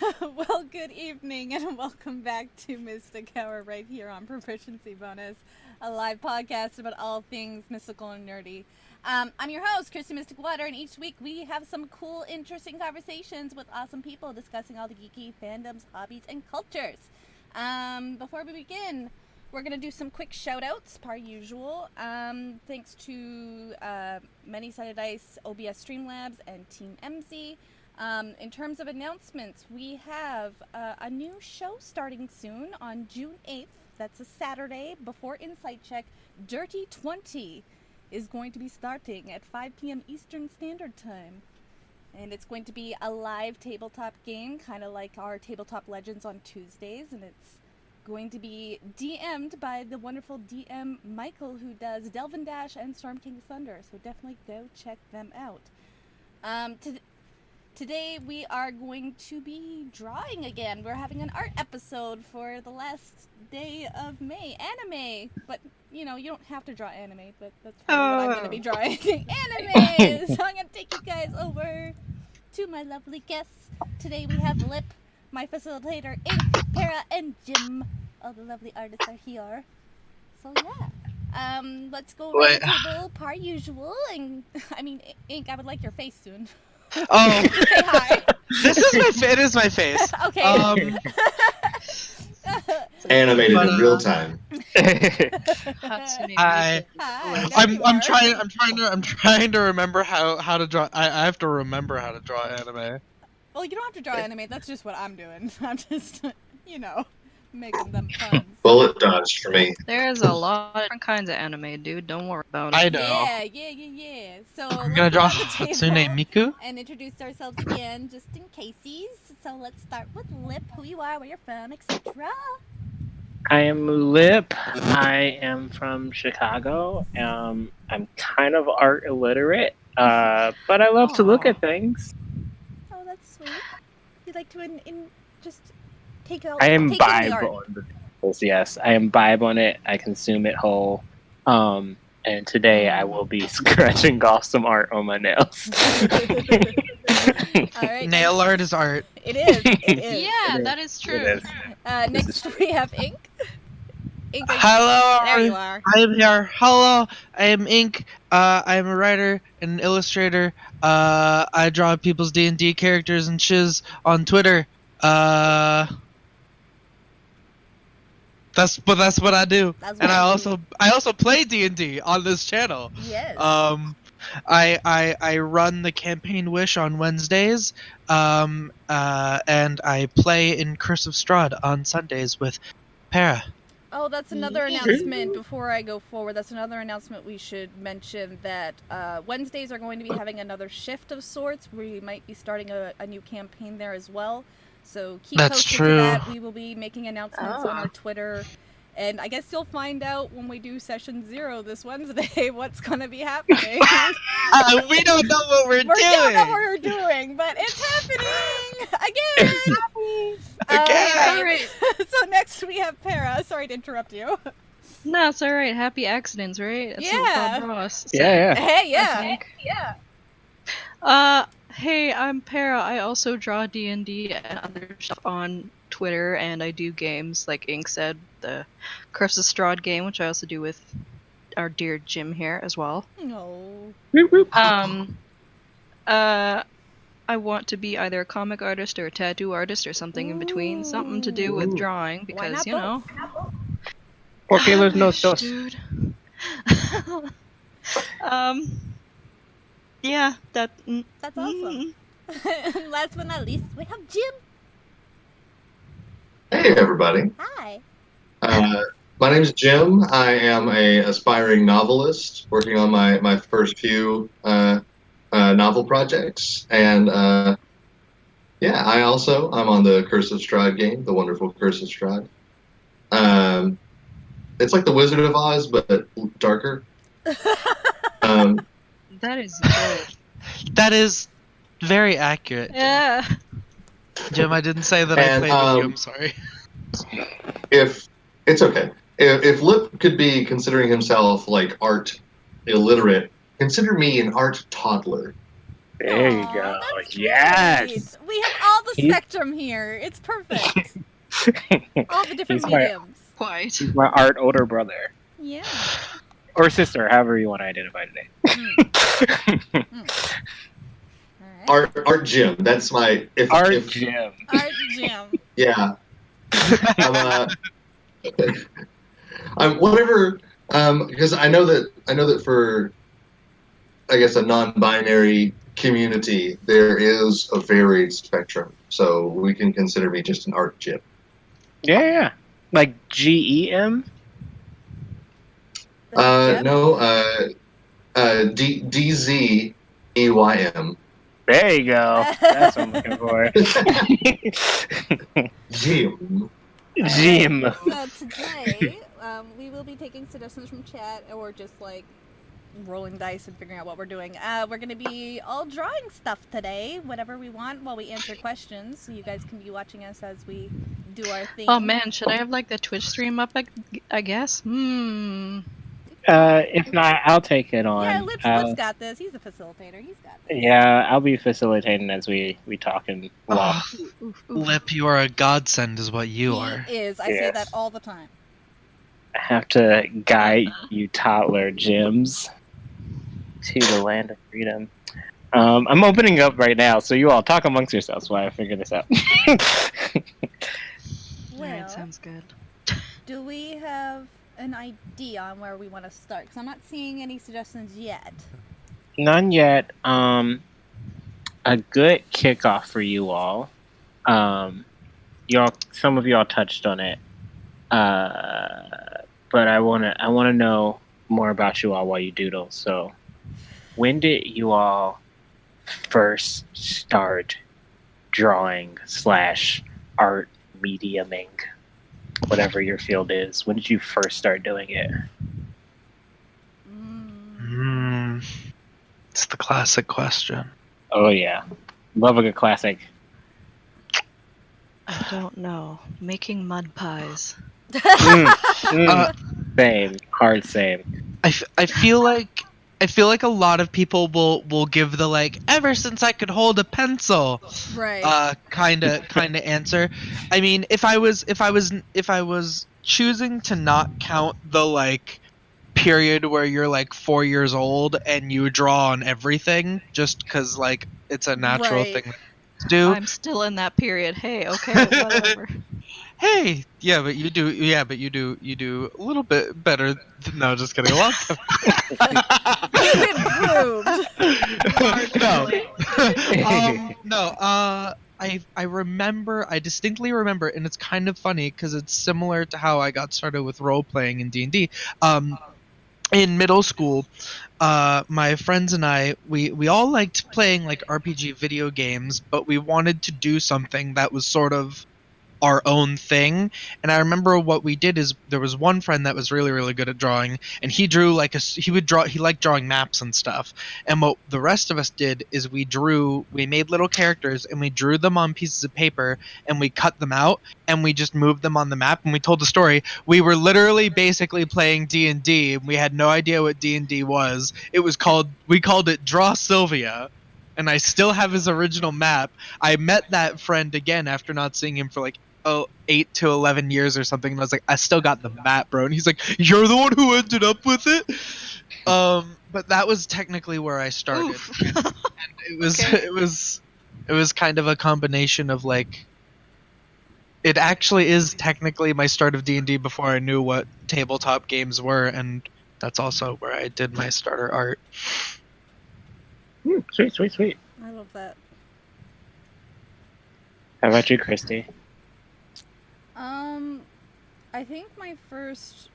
Well, good evening and welcome back to MysticHour right here on Proficiency Bonus, a live podcast about all things mystical and nerdy. I'm your host, Kristy Mysticwater, and each week we have some cool, interesting conversations with awesome people discussing all the geeky fandoms, hobbies, and cultures. Before we begin, we're going to do some quick shout-outs, per usual. Thanks to Many-Sided Dice, OBS Streamlabs, and Team MZ. In terms of announcements, we have a new show starting soon on June 8th. That's a Saturday before Insight Check. Dirty 20 is going to be starting at 5 p.m. Eastern Standard Time. And it's going to be a live tabletop game, kind of like our Tabletop Legends on Tuesdays. And it's going to be DM'd by the wonderful DM Michael, who does Delve and Dash and Storm King Thunder. So definitely go check them out. Today we are going to be drawing again. We're having an art episode for the last day of May. Anime! But, you know, you don't have to draw anime, but that's what I'm going to be drawing. Anime! So I'm going to take you guys over to my lovely guests. Today we have Lip, my facilitator, Ink, Para, and Jim. All the lovely artists are here. So yeah. Let's go around the table, per usual. And, I mean, Ink, I would like your face soon. Oh, say hi. It is my face. Okay. Animated in real time. I'm trying to remember how to draw. I have to remember how to draw anime. Well, you don't have to draw anime. That's just what I'm doing. I'm just, making them fun. Bullet dodge for me. There's a lot of different kinds of anime, dude. Don't worry about it. I know. Yeah. So I'm gonna draw Hatsune Miku. And introduce ourselves again, just in cases. So let's start with Lip, who you are, where you're from, etc. I am Lip. I am from Chicago. I'm kind of art illiterate, but I love to look at things. Oh, that's sweet. You'd like to just take out. I am take vibe in the art. on the visuals, yes. I am vibe on it. I consume it whole. And today I will be scratching off some art on my nails. All right, Nail art is art. It is. Yeah, that is true. Next we have Ink. Ink, Hello. there you are. I am here. Hello. I am Ink. I am a writer and an illustrator. I draw people's D&D characters and shiz on Twitter. That's what I do. I also play D&D on this channel. Yes. I run the campaign Wish on Wednesdays. And I play in Curse of Strahd on Sundays with Para. Oh, that's another announcement before I go forward. That's another announcement we should mention, that Wednesdays are going to be having another shift of sorts. We might be starting a new campaign there as well. So keep posted to that. We will be making announcements on our Twitter. And I guess you'll find out when we do session 0 this Wednesday what's going to be happening. We don't know what we're doing. We don't know what we're doing, but it's happening again. All right. So next we have Para. Sorry to interrupt you. No, it's alright. Happy accidents, right? That's Yeah. what Bob Ross said. Yeah. Hey, yeah. I think. Hey, I'm Para. I also draw D&D and other stuff on Twitter, and I do games, like Ink said, the Curse of Strahd game, which I also do with our dear Jim here as well. No. I want to be either a comic artist or a tattoo artist or something in between, something to do with drawing, because, you know. Porque los nostos. Dude. Yeah, that's awesome. Last but not least, we have Jim. Hey, everybody. Hi. My name is Jim. I am a aspiring novelist working on my first few novel projects. And I'm on the Curse of Strahd game, the wonderful Curse of Strahd. It's like the Wizard of Oz, but darker. That is good. That is very accurate. Yeah. Jim, I didn't say that I played with you. I'm sorry. If it's okay. If Lip could be considering himself like art illiterate, consider me an art toddler. There you Aw, go. that's Yes. great. We have all the He's- spectrum here. It's perfect. All the different He's my- mediums. Quite. He's my art older brother. Yeah. Or sister, however you want to identify today. All right. Art Jim. That's my Art if Jim. Art Jim. yeah. I'm whatever. Because I know that for I guess a non-binary community there is a varied spectrum. So we can consider me just an art Jim. Yeah. Like GEM? Yep. No. DZEYM. There you go. That's what I'm looking for. Jim. Jim. So today, we will be taking suggestions from chat, or just like rolling dice and figuring out what we're doing. We're going to be all drawing stuff today, whatever we want, while we answer questions. So you guys can be watching us as we do our thing. Oh man, should I have like the Twitch stream up? I guess. If not, I'll take it on. Yeah, Lip's got this. He's a facilitator. He's got this. Yeah, I'll be facilitating as we talk and walk. Lip, you are a godsend, is what you are. He is. I say Yes. that all the time. I have to guide you toddler gyms to the land of freedom. I'm opening up right now, so you all talk amongst yourselves while I figure this out. Well, Alright, sounds good. do we have an idea on where we want to start? Because I'm not seeing any suggestions yet. None yet. A good kickoff for you all. Some of y'all touched on it, but I wanna know more about you all while you doodle. So, when did you all first start drawing / art mediuming, whatever your field is? When did you first start doing it? It's the classic question. Oh yeah, love a good classic. I don't know. Making mud pies. Same, hard same. I feel like a lot of people will give the like ever since I could hold a pencil Right. kind of answer. I mean, if I was choosing to not count the like period where you're like 4 years old and you draw on everything just because like it's a natural Right. thing to do. I'm still in that period. Hey, okay, whatever. Hey, yeah, but you do a little bit better. No, just kidding. A lot. You've improved. I distinctly remember, and it's kind of funny because it's similar to how I got started with role playing in D&D. In middle school, my friends and I, we all liked playing like RPG video games, but we wanted to do something that was sort of our own thing. And I remember what we did is there was one friend that was really, really good at drawing, and he drew like he liked drawing maps and stuff. And what the rest of us did is we made little characters and we drew them on pieces of paper and we cut them out and we just moved them on the map and we told the story. We were literally basically playing D&D, and we had no idea what D&D was. We called it Draw Sylvia. And I still have his original map. I met that friend again after not seeing him for like 8 to 11 years or something, and I was like, I still got the map, bro. And he's like, you're the one who ended up with it. But that was technically where I started. And it was Okay. it was kind of a combination of like, it actually is technically my start of D&D before I knew what tabletop games were, and that's also where I did my starter art. Sweet. I love that. How about you, Kristy? I think my first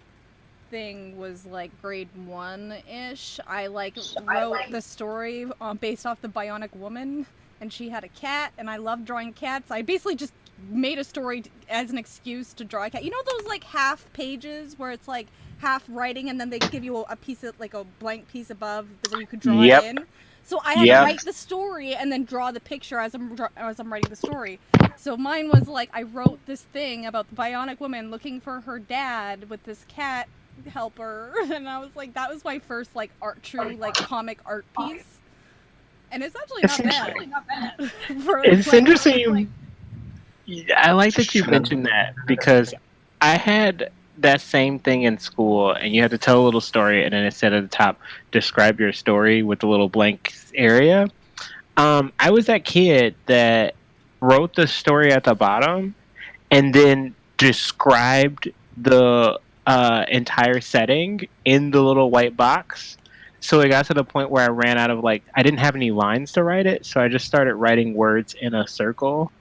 thing was like grade 1-ish. I wrote the story based off the Bionic Woman, and she had a cat, and I love drawing cats. I basically just made a story as an excuse to draw a cat. You know those like half pages where it's like half writing and then they give you a piece of like a blank piece above where you could draw Yep. it in? So I had to write the story and then draw the picture as I'm writing the story. So mine was like, I wrote this thing about the Bionic Woman looking for her dad with this cat helper, and I was like, that was my first like true like comic art piece. And it's actually It's not bad. For, It's like, interesting. I like that you mentioned that because I had that same thing in school, and you had to tell a little story, and then it said at the top, describe your story with a little blank area. I was that kid that wrote the story at the bottom and then described the entire setting in the little white box. So it got to the point where I ran out of I didn't have any lines to write it, so I just started writing words in a circle.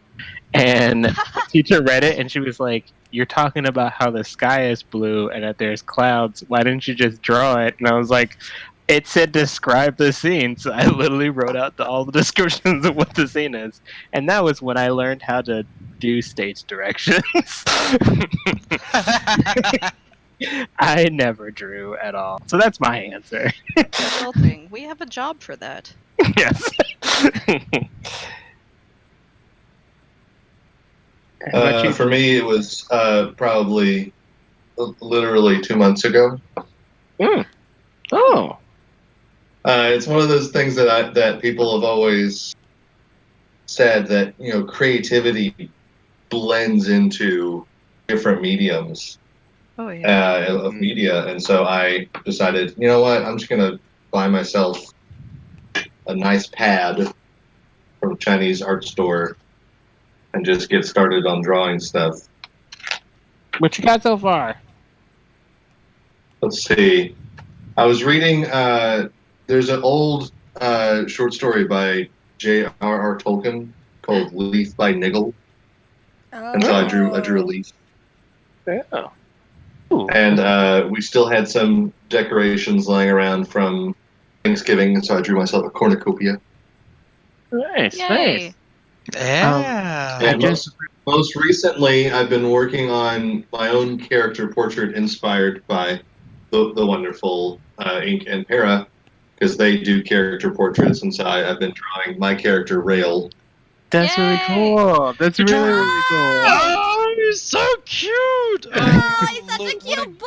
And the teacher read it, and she was like, "You're talking about how the sky is blue and that there's clouds. Why didn't you just draw it?" And I was like, "It said describe the scene." So I literally wrote out all the descriptions of what the scene is. And that was when I learned how to do stage directions. I never drew at all. So that's my answer. Adulting. We have a job for that. Yes. How about you? For me, it was probably literally 2 months ago. Oh. It's one of those things that people have always said that creativity blends into different mediums Oh yeah. of media, and so I decided, you know what, I'm just gonna buy myself a nice pad from a Chinese art store and just get started on drawing stuff. What you got so far? Let's see. I was reading. There's an old short story by J.R.R. Tolkien called "Leaf by Niggle," and so I drew a leaf. Yeah. Ooh. And we still had some decorations lying around from Thanksgiving, and so I drew myself a cornucopia. Nice, Yay. nice. Yeah. And most recently, I've been working on my own character portrait inspired by the wonderful Ink and Para, because they do character portraits, and so I've been drawing my character Rail. That's really Yay. cool. That's really, really cool. Oh, he's so cute. Oh, he's such a cute boy.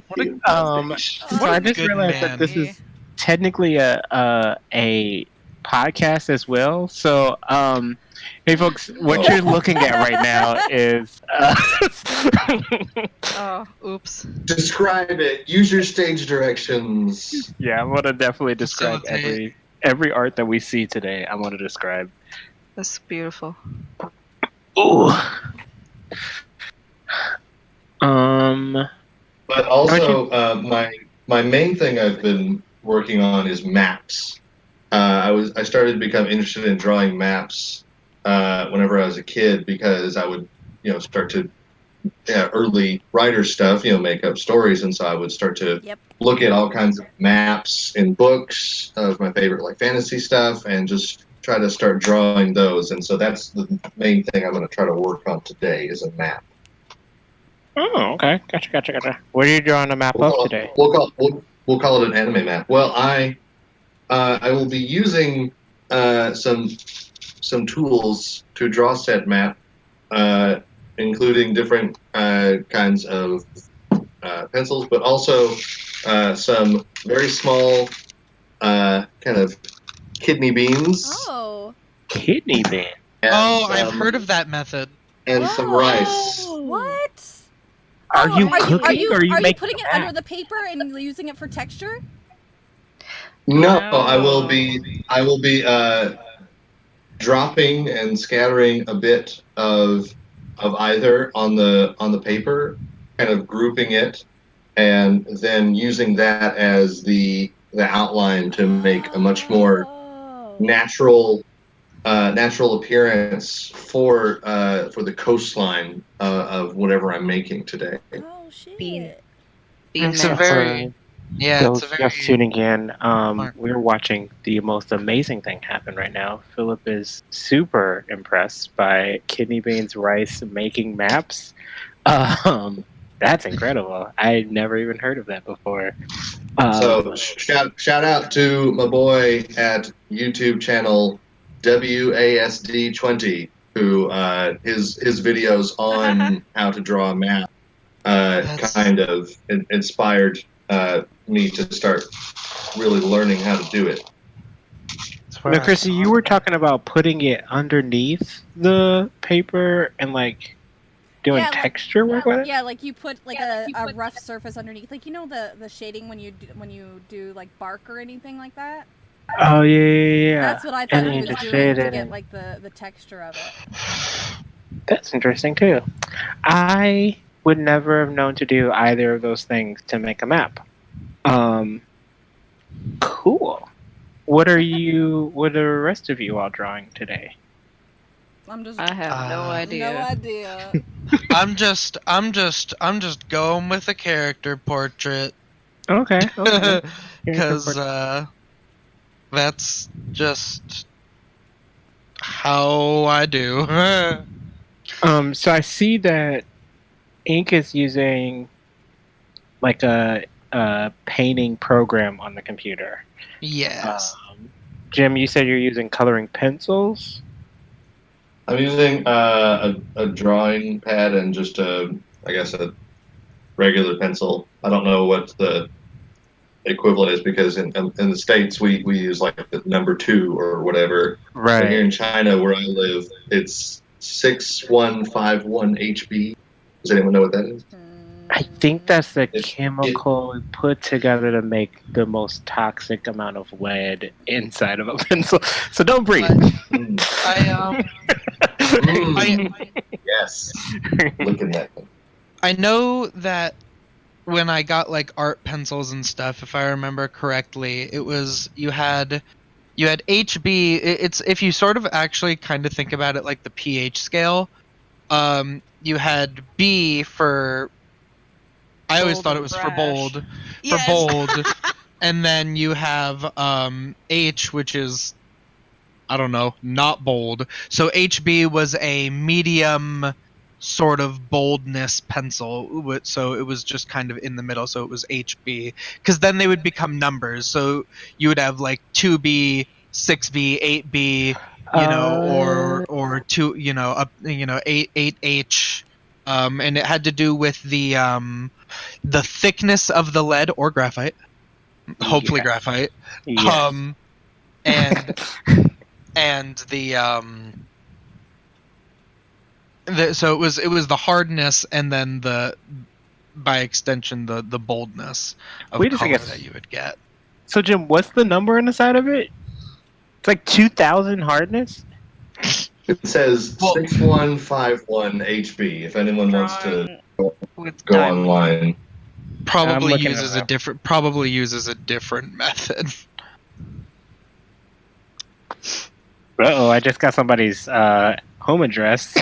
What a, So I just good realized man. that this is technically a podcast as well. So, hey folks, what you're looking at right now is Oh, oops. Describe it. Use your stage directions. yeah, I'm gonna definitely describe Facilitate. every art that we see today. I'm gonna describe. That's beautiful. Ooh. But also, my main thing I've been working on is maps. I started to become interested in drawing maps whenever I was a kid, because I would start to early writer stuff, make up stories, and so I would start to look at all kinds of maps in books of my favorite fantasy stuff, and just try to start drawing those. And so that's the main thing I'm going to try to work on today, is a map. Oh, okay. Gotcha. What are you drawing a map of today? We'll call it an anime map. Well, I will be using some tools to draw said map, including different kinds of pencils, but also some very small kind of kidney beans. Oh. Kidney bean. And I've heard of that method. And some rice. What? Are you cooking, or are you putting making it under the paper and using it for texture? No, I will be dropping and scattering a bit of either on the paper, kind of grouping it, and then using that as the outline to make a much more natural appearance for the coastline of whatever I'm making today. Oh shit. Bean It's a maps. very Those just tuning in, we're watching the most amazing thing happen right now. Philip is super impressed by Kidney Beans Rice making maps. That's incredible. I never even heard of that before. So shout out to my boy at YouTube channel WASD20, who his videos on how to draw a map kind of inspired me to start really learning how to do it. where Now, I Chrissy, saw you were it. talking about putting it underneath the paper and like doing Yeah, like- texture work with it. Yeah, like you put like a rough surface underneath, like the shading when you do like bark or anything like that. Oh yeah. That's what I thought And he you was just doing shade to it get in. like the texture of it. That's interesting too. I would never have known to do either of those things to make a map. Cool. What are the rest of you all drawing today? I'm just I have no idea. no idea. I'm just going with a character portrait. Okay. Because that's just how I do. So I see that Ink is using like a painting program on the computer. Yes. Jim, you said you're using coloring pencils. I'm using a drawing pad and just a regular pencil. I don't know what the equivalent is because in the States we use like the number 2 or whatever. But here in China where I live, it's 6151 HB. Does anyone know what that is? I think that's the It- chemical put together to make the most toxic amount of lead inside of a pencil. So don't breathe. Yes. Look at that thing. I know that when I got like art pencils and stuff, if I remember correctly, it was you had HB. It's if you sort of actually kind of think about it like the pH scale. You had B for. I always Bold thought it and was brash. for bold. Yes. For bold, and then you have H, which is I don't know, not bold. So HB was a medium sort of boldness pencil. So it was just kind of in the middle. So it was HB. Because then they would become numbers. So you would have like 2B, 6B, 8B, or two, up, 8H. And it had to do with the thickness of the lead or graphite. Hopefully Yes. graphite. Yes. And so it was the hardness and then by extension the boldness of Wait a color second. that you would get. So Jim, what's the number on the side of it? It's like 2,000 hardness. It says Well- 6151 HB. If anyone wants to With go diamond. online. Probably looking uses it a up. different method. Uh-oh, I just got somebody's home address.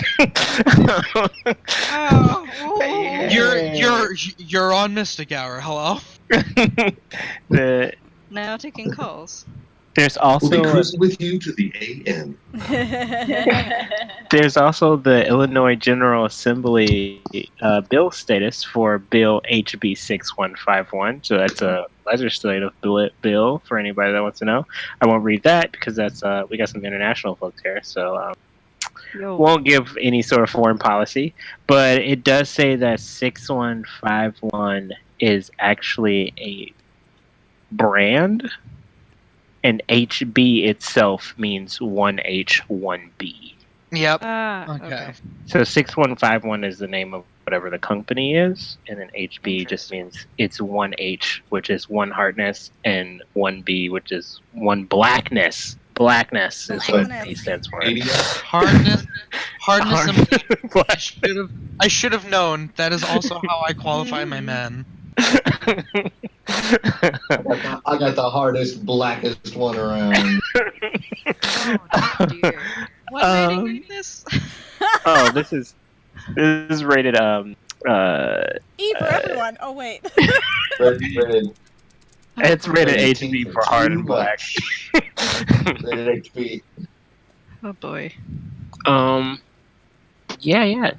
You're on Mystic Hour. Hello. Now taking calls. There's We'll be also cruising with you to the AM. there's also the Illinois General Assembly bill status for Bill HB 6151. So that's a legislative bill for anybody that wants to know. I won't read that because that's we got some international folks here, so Yo. won't give any sort of foreign policy. But it does say that 6151 is actually a brand. And HB itself means 1H, 1B. Yep. Okay. Okay. So 6151 is the name of whatever the company is, and then HB just Interesting. means it's 1H, which is one hardness, and 1B, which is one blackness. Blackness is what Blackness. B stands for. Hardness and Black- I should have known. That is also how I qualify my men. I got the hardest, blackest one around. Oh dear. What rating is this? Oh, this is rated E for everyone. Oh wait. Rated it's rated Rated HB T for hard and too black. rated HB. Oh boy. Yeah.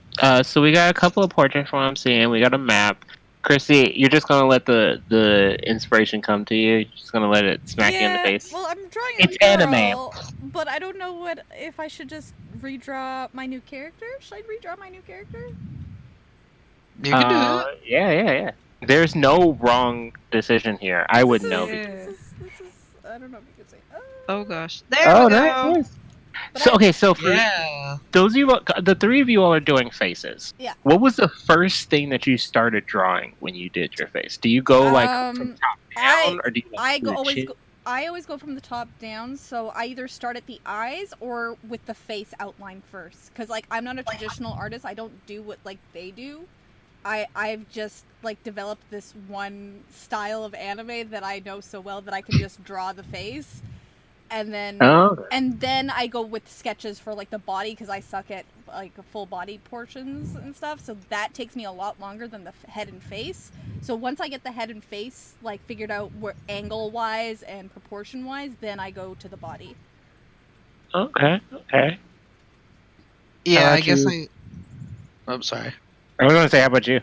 So we got a couple of portraits from what I'm seeing. We got a map. Kristy, you're just gonna let the inspiration come to you. You're just gonna let it smack you in the face. Well, I'm drawing It's a girl, anime. but I don't know if I should just redraw my new character. Should I redraw my new character? You can do that. Yeah. There's no wrong decision here. I would know. This is I don't know if you can say. Oh gosh. There Oh, we go. nice. But So okay, so for Yeah. those of you, the three of you all are doing faces. Yeah. What was the first thing that you started drawing when you did your face? Do you go like from top down, or do you like I always go from the top down, so I either start at the eyes or with the face outline first. Because, like, I'm not a traditional artist. I don't do what, like, they do. I've just, like, developed this one style of anime that I know so well that I can just draw the face. And then I go with sketches for, like, the body, because I suck at, like, full body portions and stuff. So that takes me a lot longer than the head and face. So once I get the head and face, like, figured out where angle-wise and proportion-wise, then I go to the body. Okay. Yeah, How I about guess you? I'm sorry. I was gonna say, how about you?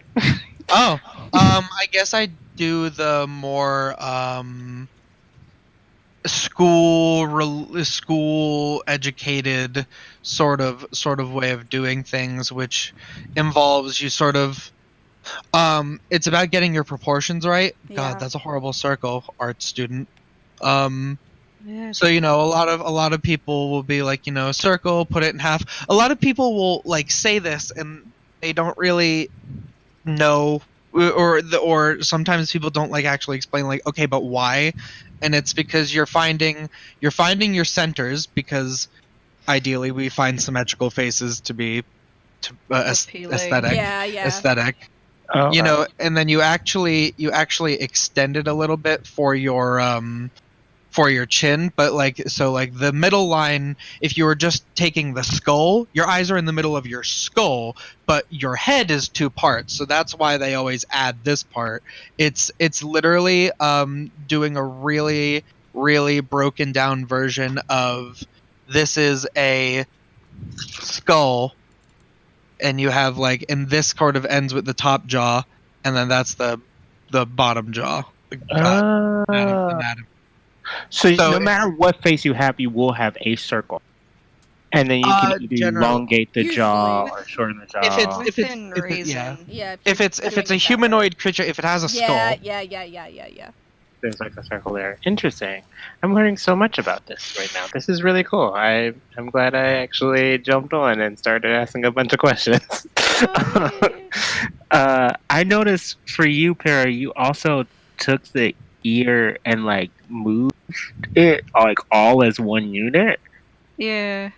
Oh, I guess I do the more school educated sort of way of doing things, which involves you sort of it's about getting your proportions right. Yeah. God, that's a horrible circle, art student. Yeah, So a lot of people will be like, circle, put it in half. A lot of people will like say this and they don't really know, or sometimes people don't like actually explain, like, okay, but why? And it's because you're finding your centers, because ideally we find symmetrical faces to be appealing. aesthetic. Yeah. Aesthetic. Oh, And then you actually extend it a little bit for your chin, but like the middle line, if you were just taking the skull, your eyes are in the middle of your skull, but your head is two parts, so that's why they always add this part. It's literally doing a really, really broken down version of, this is a skull, and you have like, and this sort of ends with the top jaw, and then that's the bottom jaw. Anatomy. So So no matter what face you have, you will have a circle, and then you can either generally, elongate the jaw Usually. or shorten the jaw. Within if reason. Yeah. if it's a doing it that humanoid creature, if it has a skull. Yeah. There's like a circle there. Interesting. I'm learning so much about this right now. This is really cool. I'm glad I actually jumped on and started asking a bunch of questions. I noticed for you, Para, you also took the ear and like moved it like all as one unit. Yeah.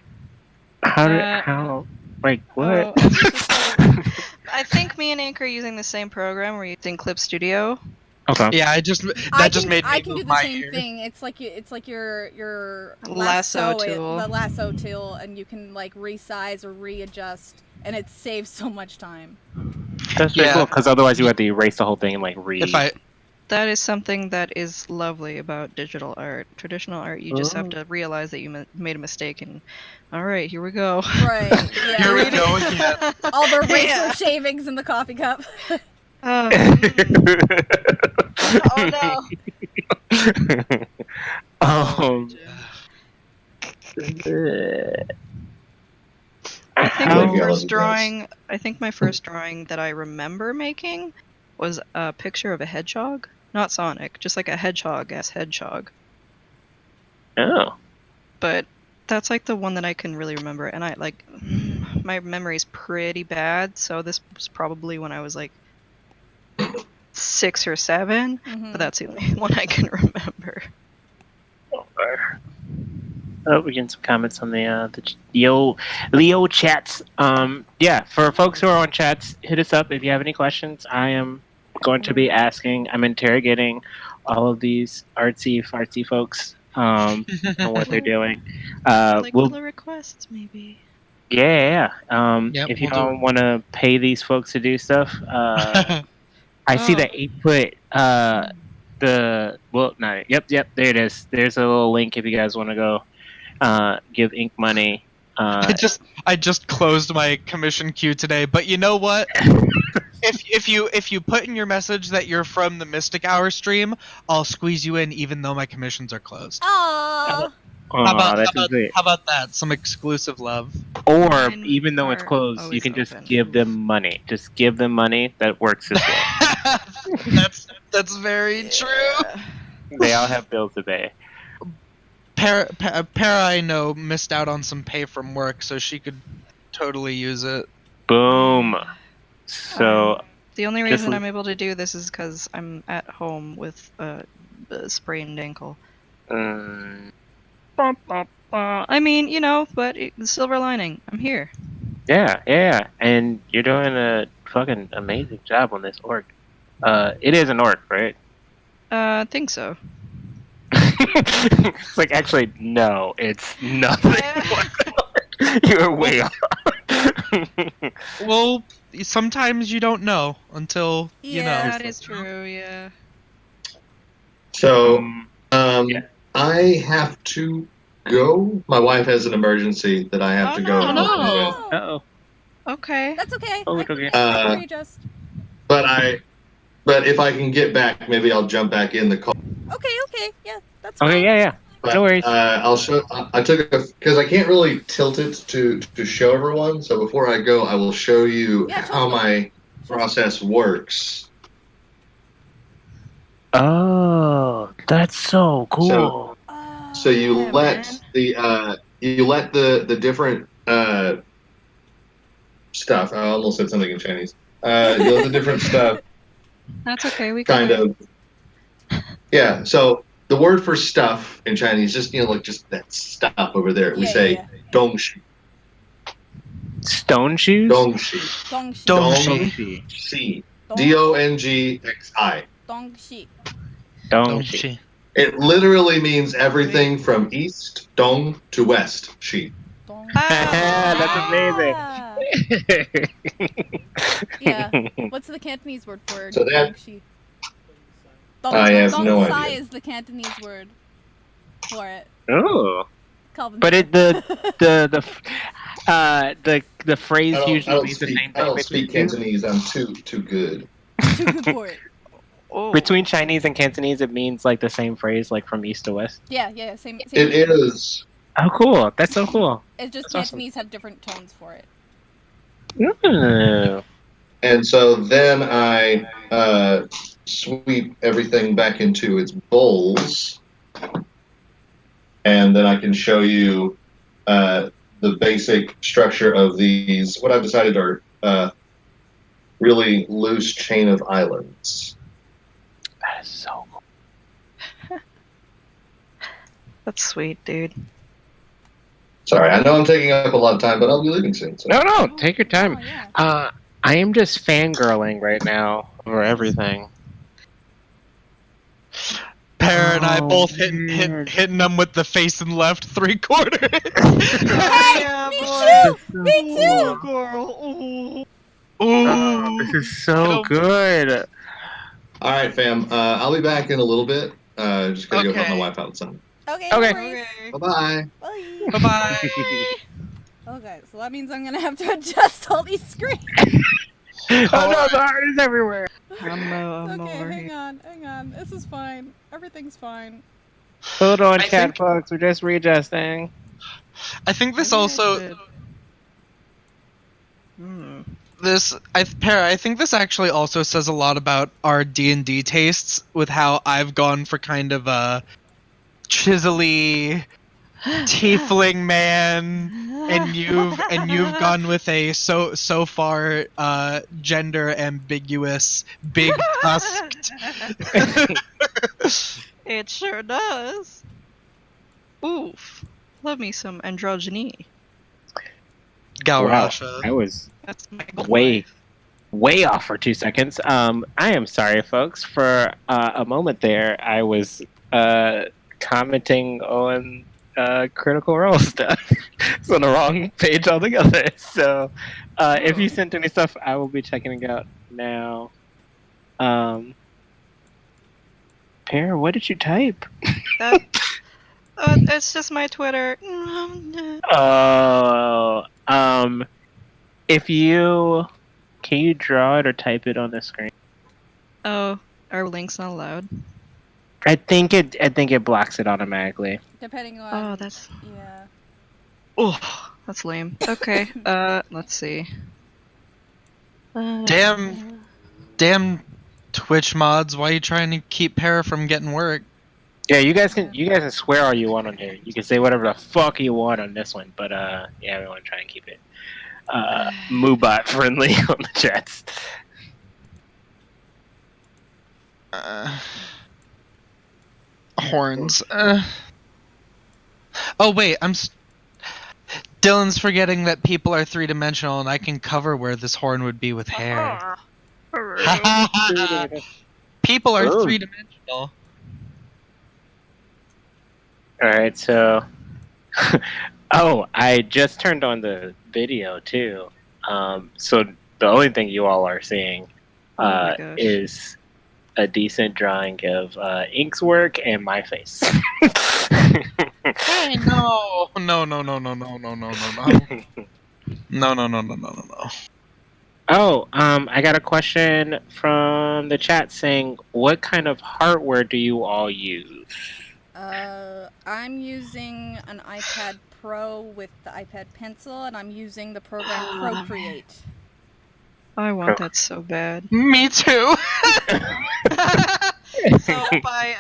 How like what? Oh, it's just like, I think me and Ink are using the same program. We're using Clip Studio. Okay. Yeah, I just made me I can do move the my same ear. thing. It's like your Lasso tool. the lasso tool, and you can like resize or readjust, and it saves so much time. That's really Yeah. cool because otherwise you have to erase the whole thing and like read. That is something that is lovely about digital art. Traditional art, you just have to realize that you made a mistake, and all right, here we go. Right. Yeah. Here we go again. All the razor shavings in the coffee cup. Oh no. I think How- my first drawing that I remember making was a picture of a hedgehog. Not Sonic, just like a hedgehog. Oh. But that's like the one that I can really remember, and I like my memory's pretty bad, so this was probably when I was like 6 or 7, but that's the only one I can remember. Oh, we get some comments on the Leo chats. Yeah, for folks who are on chats, hit us up if you have any questions. I am going to be asking. I'm interrogating all of these artsy fartsy folks on what they're doing. Like little requests, maybe. Yeah. Yep, If you we'll do don't want to pay these folks to do stuff, I see that 8-foot. Yep. There it is. There's a little link if you guys want to go give Ink money. I just closed my commission queue today, but you know what? if you put in your message that you're from the Mystic Hour stream, I'll squeeze you in even though my commissions are closed. Aww. How That's about that? Some exclusive love. Or Mine even though it's are closed, you always can just open. give them money. Just give them money. That works as well. That's very true. Yeah. They all have bills to pay. Para I know missed out on some pay from work, so she could totally use it. Boom. So The only Just reason l- I'm able to do this is because I'm at home with a sprained ankle. I mean, but the silver lining. I'm here. yeah, and you're doing a fucking amazing job on this orc. It is an orc, right? I think so. It's like, actually, no, it's nothing. You're way off. Well, sometimes you don't know until you know. Yeah. That is true, yeah. So, Yeah. I have to go. My wife has an emergency that I have Oh, to go no. help with. Oh, Oh, Okay. that's okay. Oh, I okay. can readjust. But if I can get back, maybe I'll jump back in the call. Okay, yeah, that's fine. okay, yeah. But, No worries. I'll show. I took because I can't really tilt it to show everyone. So before I go, I will show you Yeah, show how us my process works. Oh, that's so cool. Oh, So you Yeah, let man. the different stuff. I almost said something in Chinese. You let the different stuff That's okay. We can kind wait. of. Yeah. So the word for stuff in Chinese, just like just that stuff over there. We say yeah. dongxi, Stone shoes? dongxi, Dongxi. Dongxi. dongxi, Dong- dongxi. Dongxi. Dongxi. It literally means everything from east, dong, to west, shi. Dong. That's amazing. Yeah. What's the Cantonese word for So that- Dongxi? I have no Dongsai idea. is the Cantonese word for it. Oh, Calvin. but the phrase usually means the same I thing don't between speak two. Cantonese. I'm too good. Too good for it. Oh. Between Chinese and Cantonese, it means like the same phrase, like from east to west. Yeah, same. It meaning. is. Oh, cool! That's so cool. It's just That's awesome. Cantonese have different tones for it. Ooh. And so then I sweep everything back into its bowls, and then I can show you the basic structure of these. What I've decided are really loose chain of islands. That is so cool. That's sweet, dude. Sorry, I know I'm taking up a lot of time, but I'll be leaving soon. So. No, take your time. Oh, yeah. I am just fangirling right now over everything. Para and I Oh, both man. hitting them with the face and left 3/4. Yeah, me boy. too! Me too! Girl. Oh, this is so good. All right, fam. I'll be back in a little bit. Just gotta go help my Okay. wife out. So. Okay, Okay. no worries. Bye bye. Bye. Bye-bye. Okay, so that means I'm gonna have to adjust all these screens. Oh no, the heart is everywhere. I'm Okay, over hang here. on. This is fine. Everything's fine. Hold on, I chat think- folks. We're just readjusting. I think this Maybe I also should- I think this actually also says a lot about our D&D tastes with how I've gone for kind of a chiselly tiefling man and you've gone with a so far gender ambiguous big tusked. It sure does. Oof. Love me some androgyny. Galrasha. I was That's my goal. way off for 2 seconds. I am sorry, folks. For a moment there, I was commenting on Critical Role stuff. It's on the wrong page altogether. So, if you sent any stuff, I will be checking it out now. Pear, what did you type? It's just my Twitter. Oh, if you can you draw it or type it on the screen? Oh, are links not allowed? I think it blocks it automatically. Depending on. Oh, that's Yeah. that's lame. Okay. Let's see. Damn Twitch mods, why are you trying to keep Para from getting work? Yeah, you guys can swear all you want on here. You can say whatever the fuck you want on this one, but yeah, we want to try and keep it Moobot friendly on the chats. Horns. Oh wait, Dylan's forgetting that people are 3-dimensional, and I can cover where this horn would be with hair. People are 3-dimensional. Alright, so oh, I just turned on the video too. So the only thing you all are seeing my gosh. is a decent drawing of Ink's work and my face. Hey, no. No. Oh, I got a question from the chat saying, what kind of hardware do you all use? I'm using an iPad Pro with the iPad Pencil, and I'm using the program Procreate. I want that so bad. Me too. So by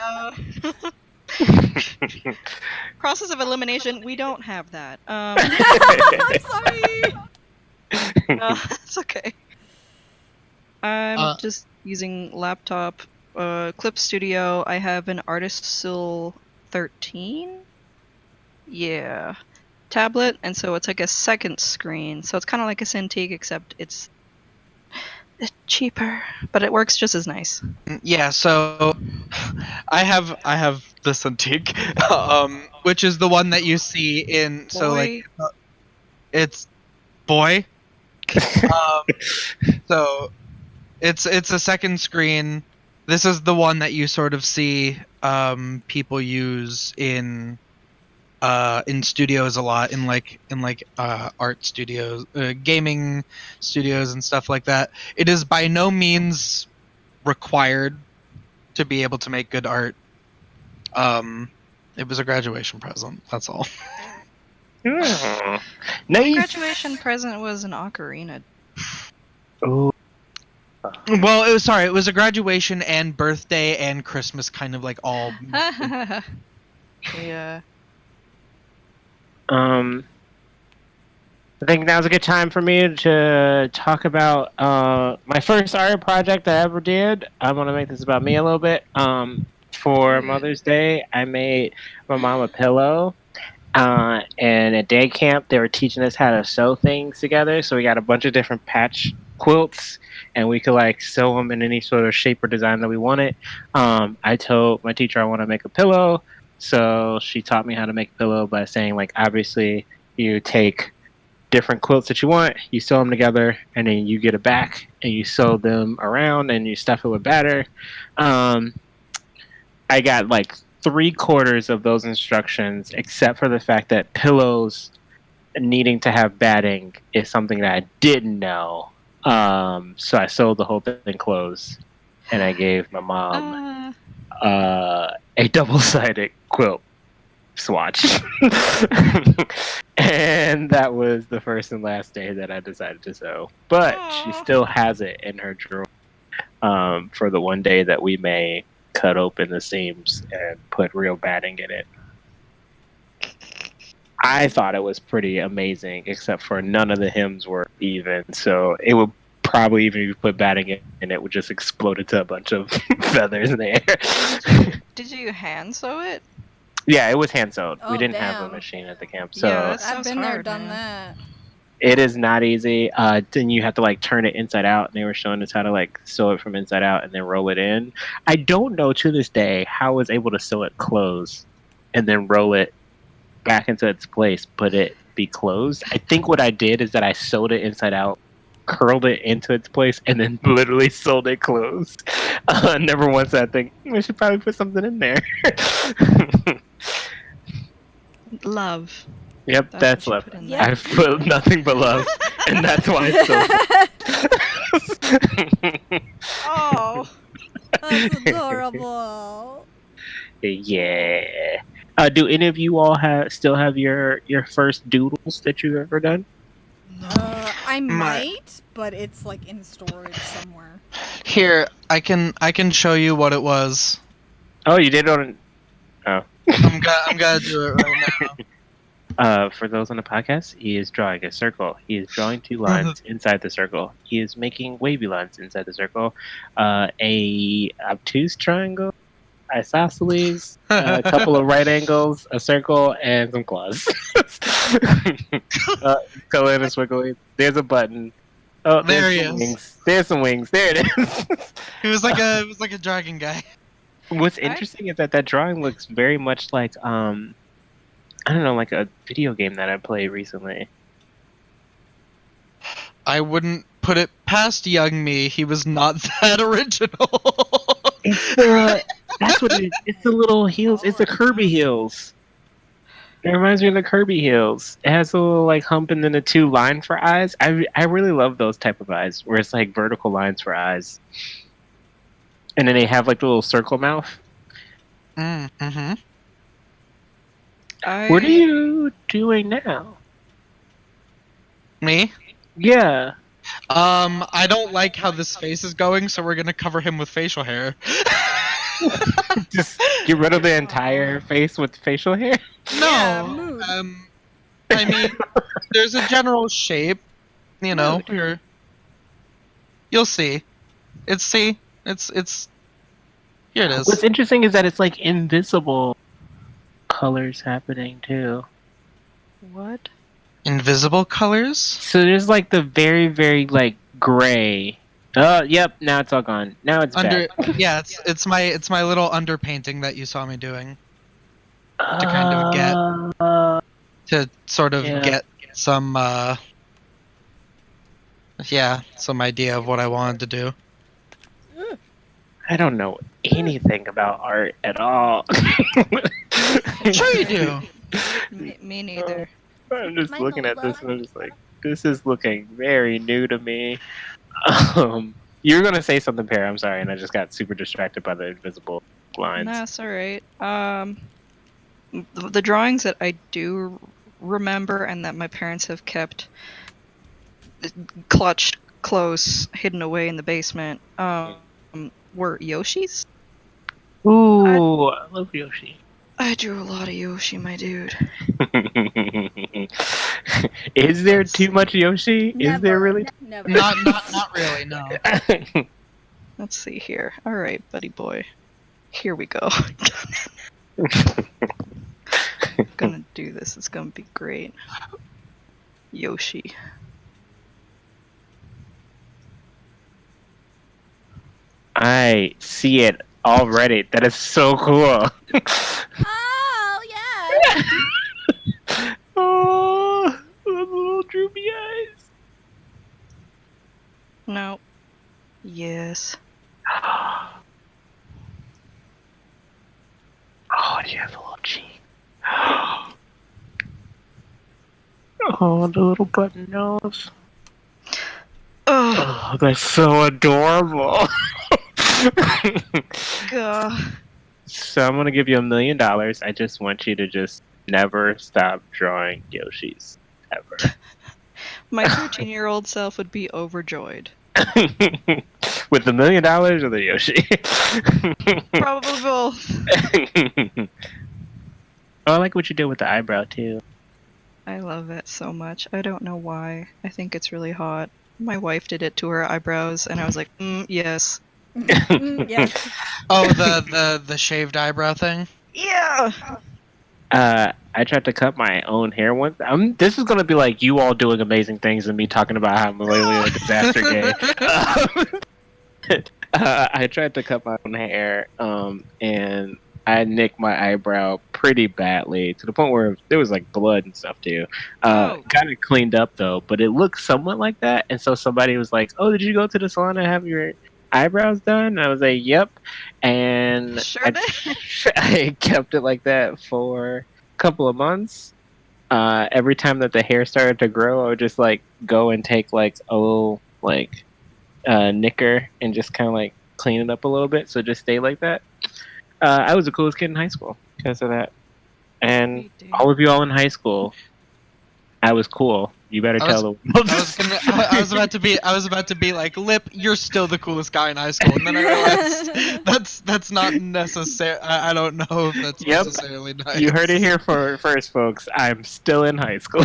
process of elimination, we don't have that. Sorry. It's okay. I'm just using laptop, Clip Studio. I have an Artisil 13. Yeah, tablet, and so it's like a second screen. So it's kind of like a Cintiq, except it's cheaper, but it works just as nice. Yeah, so I have the Cintiq, which is the one that you see in. So like, it's boy. So it's a second screen. This is the one that you sort of see people use in studios a lot, in art studios, gaming studios and stuff like that. It is by no means required to be able to make good art. It was a graduation present, that's all. Nice. My graduation present was an ocarina. Oh. Well, it was a graduation and birthday and Christmas, kind of like all. Yeah. I think now's a good time for me to talk about my first art project I ever did. I want to make this about me a little bit. For Mother's Day, I made my mom a pillow. And at day camp, they were teaching us how to sew things together. So we got a bunch of different patch quilts, and we could like sew them in any sort of shape or design that we wanted. I told my teacher I want to make a pillow. So she taught me how to make a pillow by saying, like, obviously you take different quilts that you want, you sew them together, and then you get it back and you sew them around and you stuff it with batter. I got like 3/4 of those instructions, except for the fact that pillows needing to have batting is something that I didn't know. So I sewed the whole thing closed, and I gave my mom a double-sided quilt swatch. And that was the first and last day that I decided to sew. But she still has it in her drawer for the one day that we may cut open the seams and put real batting in it. I thought it was pretty amazing, except for none of the hems were even, so it would probably, even if you put batting in, and it would just explode into a bunch of feathers in the air. Did you hand sew it? Yeah, it was hand sewed. Oh, we didn't have damn. a machine at the camp, so Yeah, that I've sounds been there, hard, done man. that. it is not easy. Then you have to like turn it inside out, and they were showing us how to like sew it from inside out and then roll it in. I don't know to this day how I was able to sew it closed and then roll it back into its place, but it be closed. I think what I did is that I sewed it inside out, curled it into its place, and then literally sewed it closed. Never once I think we should probably put something in there. Love. Yep, that's what love. you put in Yeah. I've put nothing but love, and that's why it's so. Oh. That's adorable. Yeah. Do any of you all still have your first doodles that you've ever done? I might, but it's like in storage somewhere. Here, I can show you what it was. Oh, you did it on. Oh. I'm gonna do it right now. For those on the podcast, he is drawing a circle. He is drawing 2 lines inside the circle. He is making wavy lines inside the circle. A obtuse triangle, isosceles, a couple of right angles, a circle, and some claws. Color and a squiggly. There's a button. Oh, There he some is. wings. There's some wings. There it is. He was like a dragon guy. What's interesting is that drawing looks very much like I don't know, like a video game that I played recently. I wouldn't put it past young me. He was not that original. That's what it is. It's the little heels. It's the Kirby heels. It reminds me of the Kirby heels. It has a little like hump and then a 2 line for eyes. I really love those type of eyes where it's like vertical lines for eyes, and then they have like the little circle mouth. Mm-hmm. What are you doing now? Me? Yeah. I don't like how this face is going, so we're gonna cover him with facial hair. Just get rid of the entire face with facial hair? Yeah, No. mood. I mean, there's a general shape, you know. You'll see. It's here it is. What's interesting is that it's like invisible colors happening too. What? Invisible colors? So there's like the very, very like gray. Oh, yep. Now it's all gone. Now it's Under back. yeah, it's my little underpainting that you saw me doing to kind of get to sort of get some some idea of what I wanted to do. I don't know anything about art at all. Sure you do. Me neither. I'm just Michael, looking at this what? and I'm just like, this is looking very new to me. You were gonna say something, Pear. I'm sorry, and I just got super distracted by the invisible lines. That's alright. The drawings that I do remember and that my parents have kept clutched close, hidden away in the basement, were Yoshi's. Ooh, I love Yoshi. I drew a lot of Yoshi, my dude. Is there too much Yoshi? Is there really? Never. Not really, no. Let's see here. Alright, buddy boy. Here we go. Gonna do this. It's gonna be great. Yoshi. I see it already. That is so cool. Oh yeah. Oh, those little droopy eyes. No. Yes. Oh, do you have a little cheek? Oh, the little button nose. Oh, Oh, that's so adorable. God. So I'm gonna give you $1 million. I just want you to just never stop drawing Yoshis ever. My 13-year-old self would be overjoyed. With $1 million or the Yoshi? Probably both. Oh, I like what you did with the eyebrow too. I love it so much. I don't know why. I think it's really hot. My wife did it to her eyebrows, and I was like, yes. Yes. Oh, the shaved eyebrow thing? Yeah! I tried to cut my own hair once. This is gonna be like you all doing amazing things and me talking about how I'm literally a disaster gay. I tried to cut my own hair, and I nicked my eyebrow pretty badly to the point where there was like blood and stuff too. Got it cleaned up though, but it looked somewhat like that. And so somebody was like, "Oh, did you go to the salon and have your eyebrows done?" And I was like, "Yep." And Sure did. I kept it like that for a couple of months. Every time that the hair started to grow, I would just like go and take like a little like knicker and just kind of like clean it up a little bit so it just stay like that. I was the coolest kid in high school because of that. And all of you all in high school, I was cool. You better I tell the world. I was about to be like, Lip, you're still the coolest guy in high school, and then I realized that's not necessary. I don't know if that's Yep. necessarily nice. You heard it here first, folks. I'm still in high school.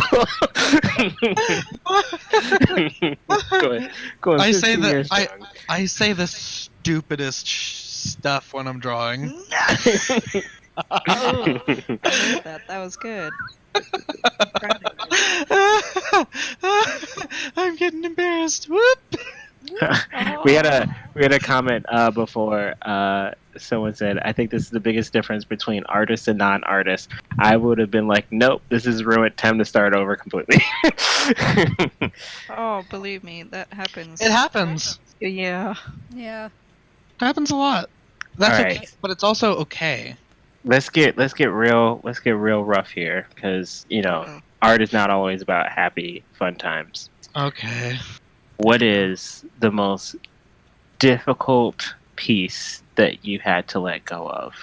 Going I say 15 years that strong. I say the stupidest stuff when I'm drawing. Oh, I like that. That was good. Proud of you. I'm getting embarrassed. Whoop. we had a comment before someone said, I think this is the biggest difference between artists and non-artists. I would have been like, nope, this is ruined, time to start over completely. Oh, believe me, that happens. It happens. Yeah. Yeah. It happens a lot. That's All okay, right. but it's also okay. let's get real rough here, because Uh-oh. art is not always about happy fun times. Okay. What is the most difficult piece that you had to let go of?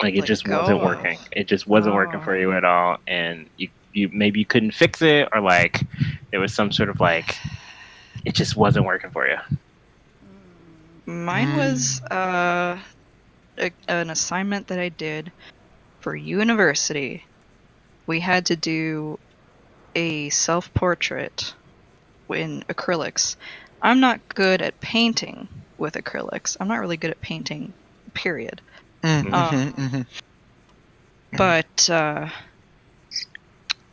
Like it Let just go wasn't of? working. It just wasn't working for Oh. you at all, and you maybe you couldn't fix it, or like there was some sort of like it just wasn't working for you. Mine was an assignment that I did for university. We had to do a self-portrait in acrylics. I'm not good at painting with acrylics. I'm not really good at painting, period. But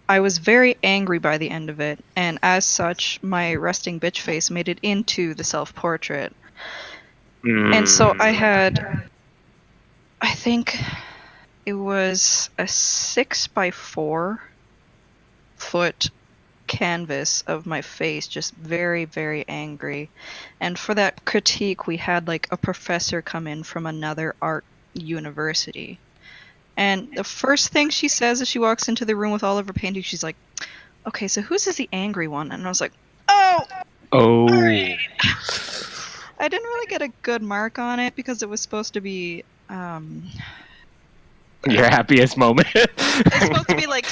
I was very angry by the end of it, and as such, my resting bitch face made it into the self-portrait. And so I had, I think it was a 6x4 foot canvas of my face, just very, very angry. And for that critique, we had like a professor come in from another art university. And the first thing she says as she walks into the room with all of her paintings, she's like, okay, so whose is the angry one? And I was like, oh! Oh. Alright. I didn't really get a good mark on it because it was supposed to be, Your happiest moment. it's supposed to be like,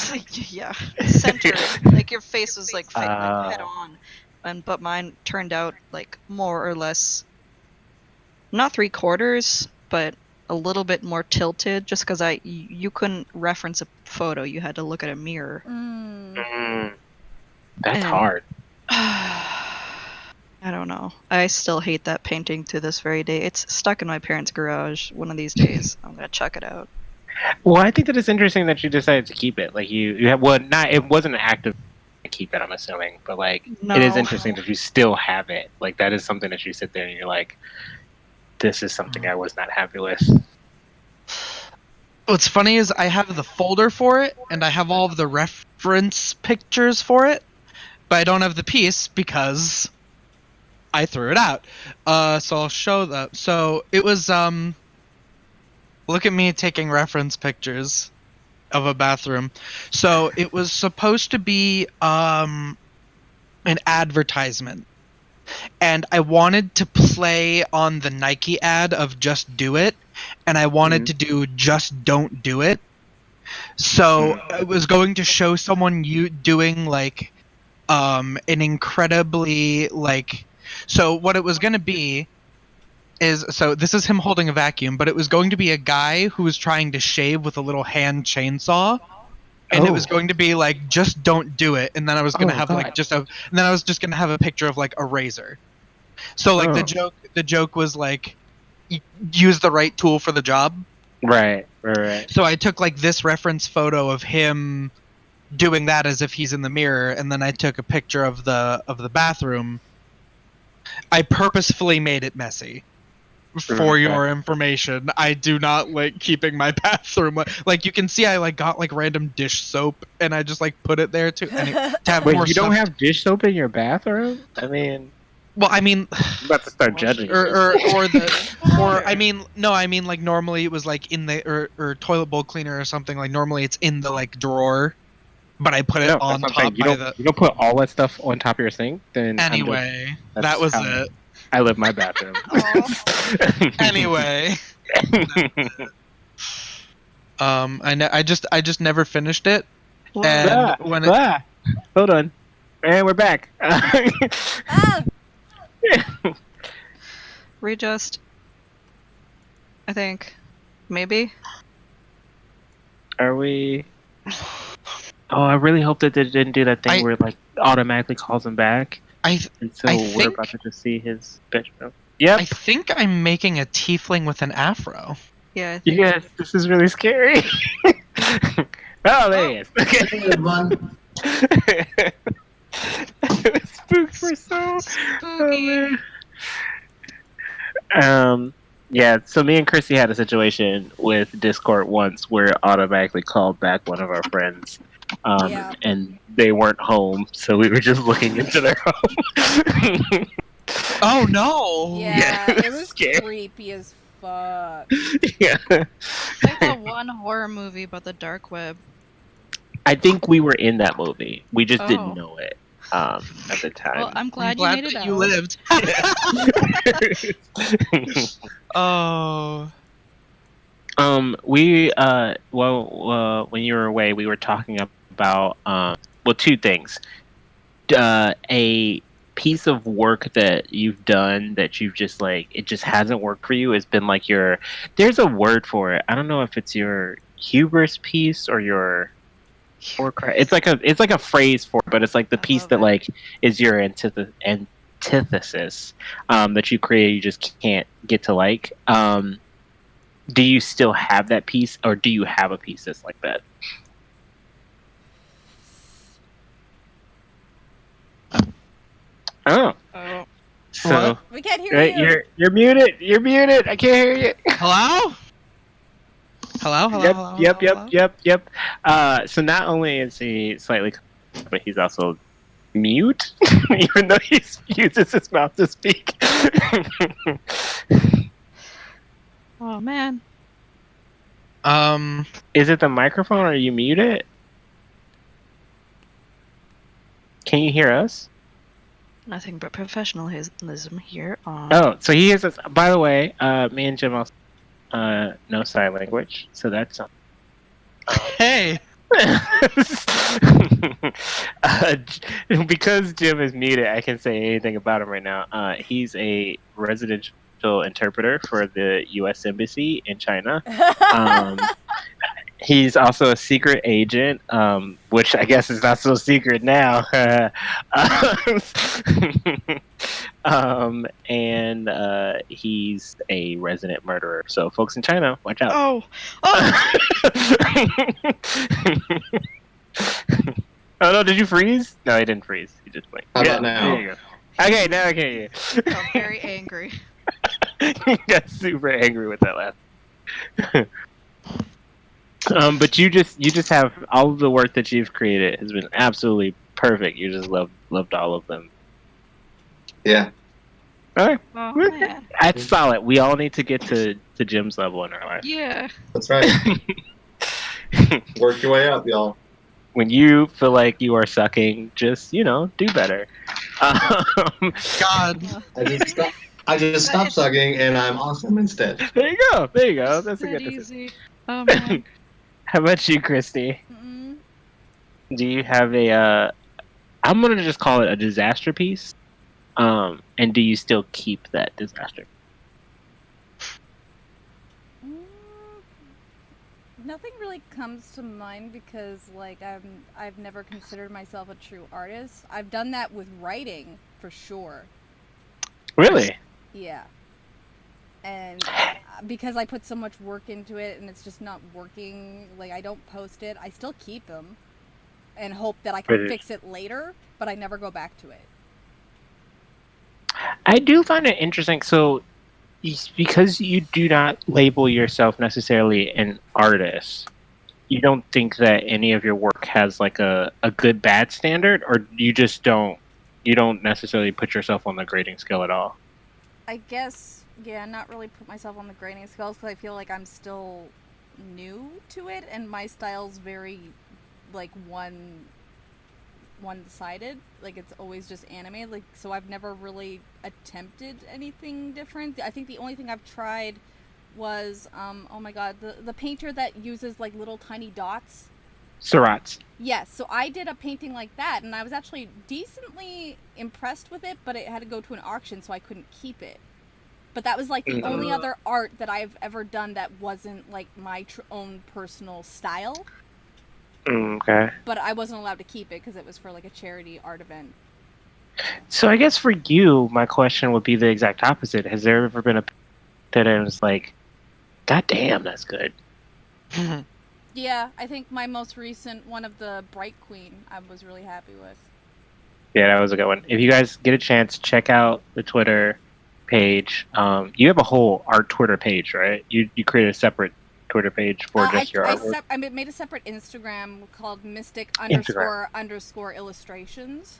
yeah, centered. Like your face was like head on. But mine turned out like more or less, not 3/4, but a little bit more tilted, just because you couldn't reference a photo. You had to look at a mirror. That's And- hard. I don't know. I still hate that painting to this very day. It's stuck in my parents' garage. One of these days, I'm gonna check it out. Well, I think that it's interesting that you decided to keep it. Like you have, well, not it wasn't an act of keep it, I'm assuming, but like it is No. interesting that you still have it. Like that is something that you sit there and you're like, this is something I was not happy with. What's funny is I have the folder for it, and I have all of the reference pictures for it, but I don't have the piece because I threw it out. So I'll show that. So it was look at me taking reference pictures of a bathroom. So it was supposed to be an advertisement, and I wanted to play on the Nike ad of "Just Do It," and I wanted to do "Just Don't Do It." So I was going to show someone doing like an incredibly like. So what it was going to be is, so this is him holding a vacuum, but it was going to be a guy who was trying to shave with a little hand chainsaw, and it was going to be like, just don't do it. And then I was going to have like and then I was just going to have a picture of like a razor. So like the joke was like, use the right tool for the job. Right. So I took like this reference photo of him doing that as if he's in the mirror, and then I took a picture of the bathroom. I purposefully made it messy. For your information, I do not like keeping my bathroom. Like you can see, I like got like random dish soap, and I just like put it there to have Wait, more you don't stuff. have dish soap in your bathroom? I mean, Well, I mean, I'm about to start judging. I mean like normally it was like in the or toilet bowl cleaner or something. Like normally it's in the like drawer, but I put it on top. You don't put all that stuff on top of your sink. Then anyway, that's that was how it. I live my bathroom. Anyway, I just never finished it. And when it, Hold on. And we're back. Ah! Readjust. I think. Maybe. Are we? Oh, I really hope that they didn't do that thing where it, like, automatically calls him back. And so I we're think- about to just see his bedroom. Yep. I think I'm making a tiefling with an afro. Yeah, I think. Yes, this is really scary. Oh, there he is. Okay. Everyone. Spooks were so Spooky. Yeah, so me and Kristy had a situation with Discord once where it automatically called back one of our friends. Yeah. And they weren't home, so we were just looking into their home. Oh no! Yeah, Yeah, it was scary. creepy as fuck. Yeah. It's like that one horror movie about the dark web. I think we were in that movie. We just Oh. didn't know it at the time. Well, I'm glad, I'm glad you made it that out. you lived. Oh. When you were away, we were talking about two things. A piece of work that you've done that you've just like it just hasn't worked for you has been like there's a word for it. I don't know if it's your hubris piece or your it's like a phrase for it, but it's like the I piece love that it. like is your antithesis that you create you just can't get to like. Do you still have that piece, or do you have a piece that's like that? Oh, Oh. so What? We can't hear right, you. you're muted. You're muted. I can't hear you. Hello? Hello? Hello? Yep, Hello? yep, hello? yep. So not only is he slightly, but he's also mute, even though he uses his mouth to speak. Oh man. Is it the microphone, or are you muted? Can you hear us? Nothing but professionalism here on. Oh, so he is. By the way, me and Jim also know sign language, so that's. Hey! Because Jim is muted, I can say anything about him right now. He's a residential interpreter for the U.S. Embassy in China. He's also a secret agent, which I guess is not so secret now. And he's a resident murderer. So, folks in China, watch out. Oh. Oh. Oh no! Did you freeze? No, he didn't freeze. He just blinked. How about now? There you go. Okay, now I can hear I'm very angry. you. Got super angry with that laugh. But you just have all of the work that you've created has been absolutely perfect. You just loved all of them. Yeah. All right, Oh man. that's solid. We all need to get to Jim's level in our life. Yeah. That's right. Work your way up, y'all. When you feel like you are sucking, just do better. God. I just stopped sucking, and I'm awesome instead. There you go. There you go. That's a That good decision. easy. Oh man. How about you, Kristy? Mm-mm. Do you have a? I'm gonna just call it a disaster piece. And do you still keep that disaster? Nothing really comes to mind because, like, I've never considered myself a true artist. I've done that with writing, for sure. Really? Yeah. And because I put so much work into it and it's just not working, like, I don't post it, I still keep them and hope that I can But fix it later, but I never go back to it. I do find it interesting. So, because you do not label yourself necessarily an artist, you don't think that any of your work has like a good bad standard, or you just don't necessarily put yourself on the grading scale at all? I guess, yeah, not really put myself on the grading scales because I feel like I'm still new to it and my style's very, like, one-sided. Like, it's always just anime. Like, so I've never really attempted anything different. I think the only thing I've tried was, oh my god, the painter that uses, like, little tiny dots. Surats. Yes, so I did a painting like that, and I was actually decently impressed with it, but it had to go to an auction, so I couldn't keep it. But that was like the only other art that I've ever done that wasn't like my own personal style. Okay. But I wasn't allowed to keep it because it was for like a charity art event. So I guess for you, my question would be the exact opposite. Has there ever been a that I was like, God damn, that's good? Yeah, I think my most recent one of the Bright Queen I was really happy with. Yeah, that was a good one. If you guys get a chance, check out the Twitter page. You have a whole art Twitter page, right? You created a separate Twitter page for just your artwork? I made a separate Instagram called Mystic Instagram. _ illustrations.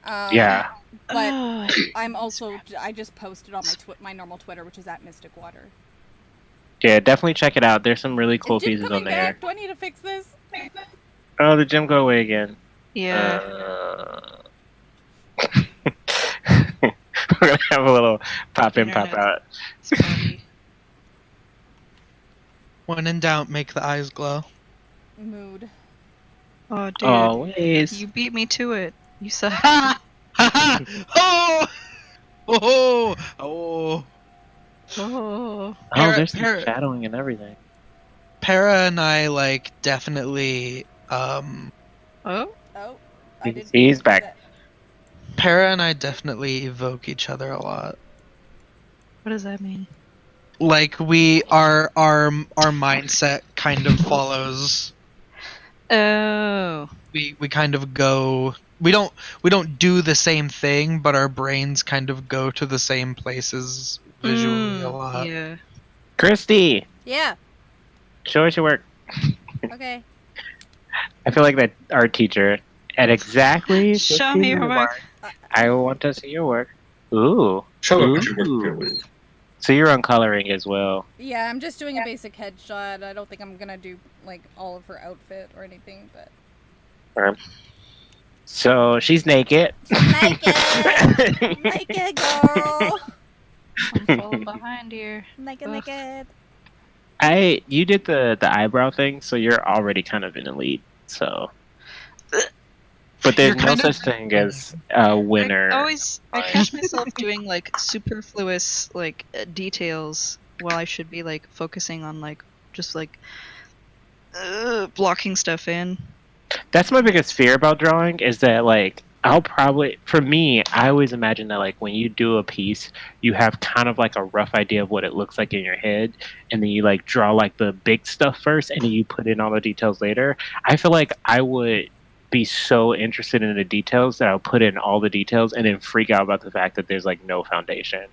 Yeah. But I just posted on my normal Twitter, which is at Mysticwater. Yeah, definitely check it out. There's some really cool Is Jim pieces coming on there. back? Do I need to fix this? Oh, did Jim go away again? Yeah. We're gonna have a little pop in, pop out. It's funny. When in doubt, make the eyes glow. Mood. Oh, dude. Always. You beat me to it. You suck. Ha! Ha ha! Oh! Oh! Oh! Oh. Oh, there's some Parrot- shadowing and everything. Para and I like definitely Oh? Oh, I did. He's back. Para and I definitely evoke each other a lot. What does that mean? Like our mindset kind of follows. Oh. We kind of go. We don't do the same thing, but our brains kind of go to the same places visually a lot. Yeah. Kristy, Yeah. show us your work. Okay. I feel like that art teacher at exactly. Show me your work. I want to see your work. Ooh. Show Ooh. me what you're working with. So you're on coloring as well. Yeah, I'm just doing a basic headshot. I don't think I'm gonna do like all of her outfit or anything, but. So she's naked. Naked! Naked girl! I'm falling behind here. Naked. You did the eyebrow thing, so you're already kind of in the lead. So, but there's You're no kind of- such thing as a winner. I catch myself doing like superfluous like details while I should be like focusing on like just like blocking stuff in. That's my biggest fear about drawing is that like for me, I always imagine that like when you do a piece, you have kind of like a rough idea of what it looks like in your head, and then you like draw like the big stuff first, and then you put in all the details later. I feel like I would be so interested in the details that I'll put in all the details and then freak out about the fact that there's like no foundation,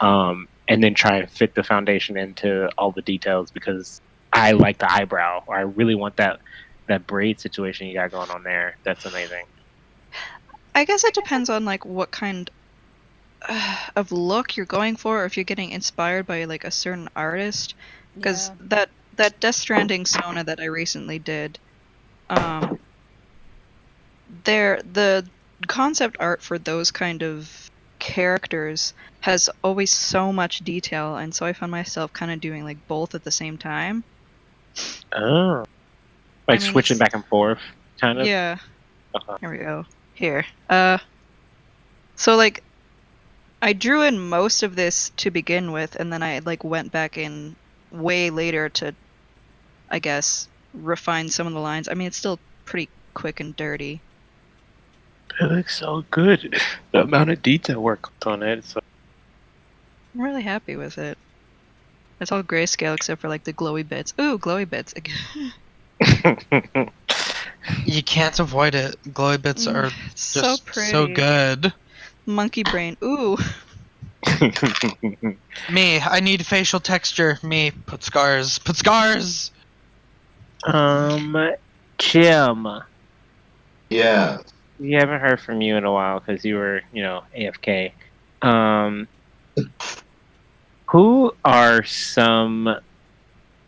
and then try and fit the foundation into all the details because I like the eyebrow, or I really want that braid situation you got going on there. That's amazing. I guess it depends on like what kind of look you're going for, or if you're getting inspired by like a certain artist. Because that Death Stranding Sona that I recently did, the concept art for those kind of characters has always so much detail, and so I found myself kind of doing like both at the same time. Oh. Like switching back and forth, kind of? Yeah. Uh-huh. Here we go. Here. So like, I drew in most of this to begin with, and then I like went back in way later to, I guess, refine some of the lines. I mean, it's still pretty quick and dirty. It looks so good. The amount of detail work on it. So. I'm really happy with it. It's all grayscale except for like the glowy bits. Ooh, glowy bits. You can't avoid it. Glowy bits are so just pretty. so good. Monkey brain. Ooh. Me, I need facial texture. Me, put scars. Put scars! Jim. Yeah. We haven't heard from you in a while because you were, AFK. Who are some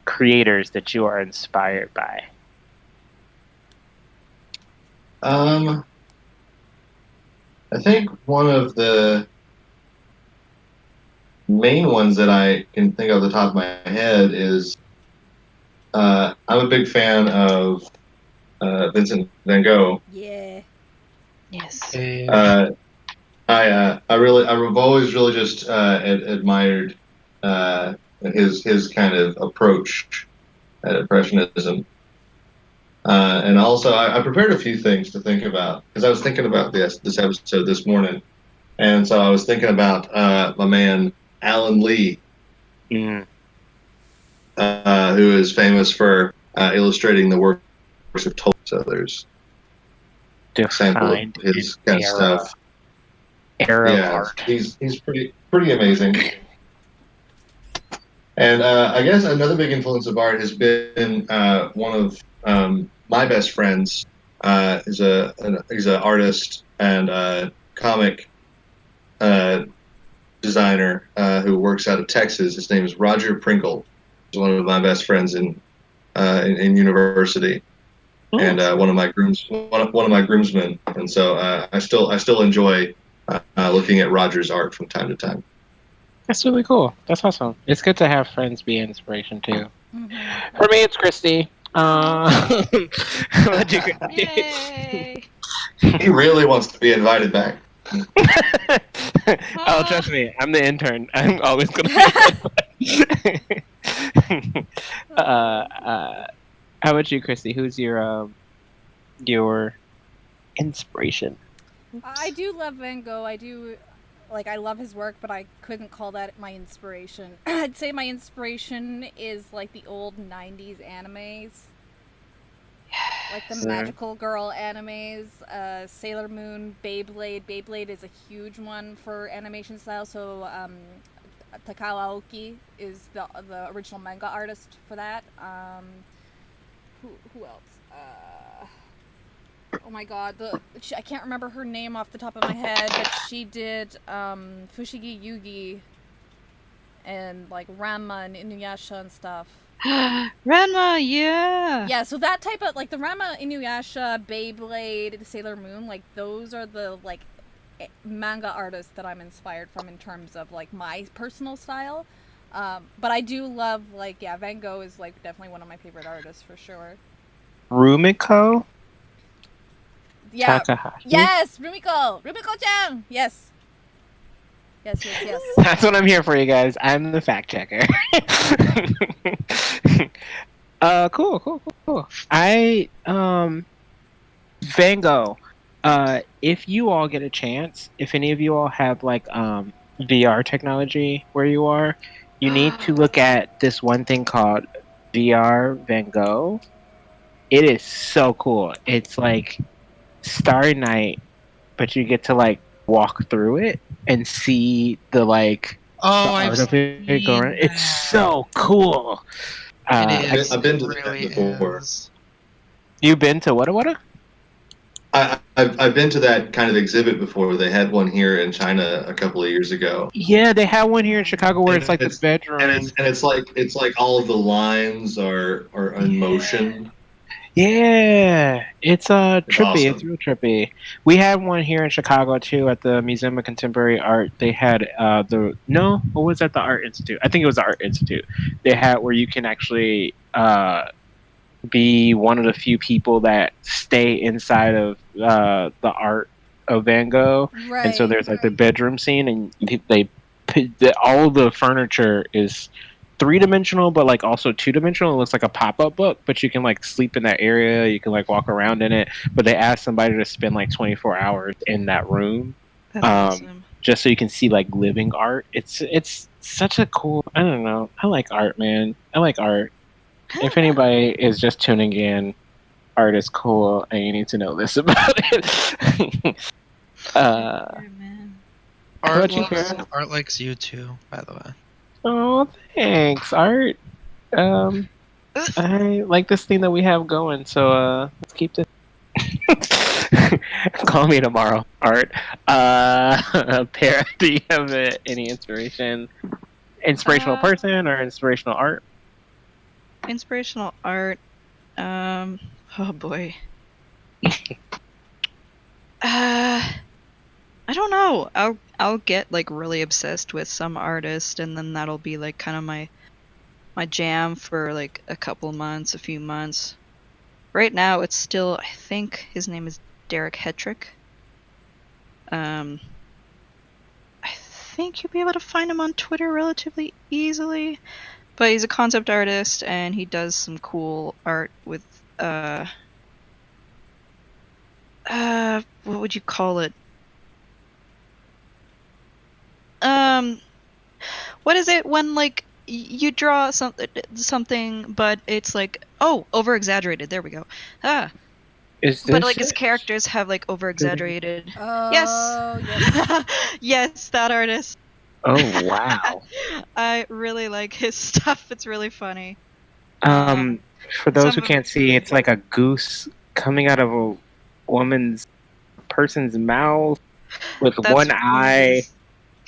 creators that you are inspired by? I think one of the main ones that I can think of off the top of my head is I'm a big fan of Vincent Van Gogh. Yeah. Yes. I've always really just admired his kind of approach at impressionism. And also, I prepared a few things to think about because I was thinking about this episode this morning, and so I was thinking about my man Alan Lee, Mm. who is famous for illustrating the works of Tolkien. So there's a sample of Defined his an kind of stuff. era of Yeah, art. he's pretty amazing. And I guess another big influence of art has been one of my best friends. He's an artist and comic designer who works out of Texas. His name is Roger Prinkle. He's one of my best friends in university, and one of my groomsmen. And so I still enjoy looking at Roger's art from time to time. That's really cool. That's awesome. It's good to have friends be inspiration too. Mm-hmm. For me, it's Kristy. What'd you Yay! He really wants to be invited back. Oh, trust me, I'm the intern. I'm always gonna be. How about you, Kristy? Who's your inspiration? I do love Van Gogh. I love his work, but I couldn't call that my inspiration. I'd say my inspiration is like the old 90s animes. Like the magical girl animes, Sailor Moon, Beyblade. Beyblade is a huge one for animation style. So Takao Aoki is the original manga artist for that. Who else? Oh my god, I can't remember her name off the top of my head, but she did Fushigi Yugi and like Ranma and Inuyasha and stuff. Ranma, yeah! Yeah, so that type of, like the Ranma, Inuyasha, Beyblade, the Sailor Moon, like those are the like manga artists that I'm inspired from in terms of like my personal style. But I do love Van Gogh is like definitely one of my favorite artists for sure. Rumiko? Yeah. Takahashi? Yes, Rumiko-chan. Yes. Yes. That's what I'm here for, you guys. I'm the fact checker. Cool. I Van Gogh. If you all get a chance, if any of you all have like VR technology where you are, you need to look at this one thing called VR Van Gogh. It is so cool. It's like Starry Night, but you get to like walk through it and see the like the art of it going. It's so cool. I've been to really that before. is. You've been to what? I've been to that kind of exhibit before. They had one here in China a couple of years ago. Yeah, they have one here in Chicago where it's like the bedroom. And it's like all of the lines are in motion. Yeah, it's trippy. Awesome. It's real trippy. We had one here in Chicago too at the Museum of Contemporary Art. They had what was that? The Art Institute. I think it was the Art Institute. They had where you can actually be one of the few people that stay inside of the art of Van Gogh. Right. And so there's like the bedroom scene, and all the furniture is 3-dimensional, but like also 2-dimensional. It looks like a pop-up book, but you can like sleep in that area. You can like walk around in it. But they asked somebody to spend like 24 hours in that room, That's awesome. just so you can see like living art. It's such a cool. I don't know. I like art, man. I like art. If anybody is just tuning in, art is cool, and you need to know this about it. Man. Art likes you too, by the way. Oh, thanks, Art. I like this thing that we have going, so let's keep this. Call me tomorrow, Art. Para, do you have any inspirational person or inspirational art? Inspirational art. Oh boy. I don't know. I'll get like really obsessed with some artist, and then that'll be like kind of my jam for like a few months. Right now, it's still, I think his name is Derek Hetrick. I think you'll be able to find him on Twitter relatively easily. But he's a concept artist, and he does some cool art with, what would you call it? What is it when, like, you draw something, but it's like, oh, over-exaggerated, there we go. Is this But, like, his it? characters have, like, over-exaggerated. Oh, Yes! yes. Yes, that artist. Oh wow. I really like his stuff. It's really funny. For those who some of can't it's see, really it's like a goose coming out of a person's mouth with That's one one of eye, his-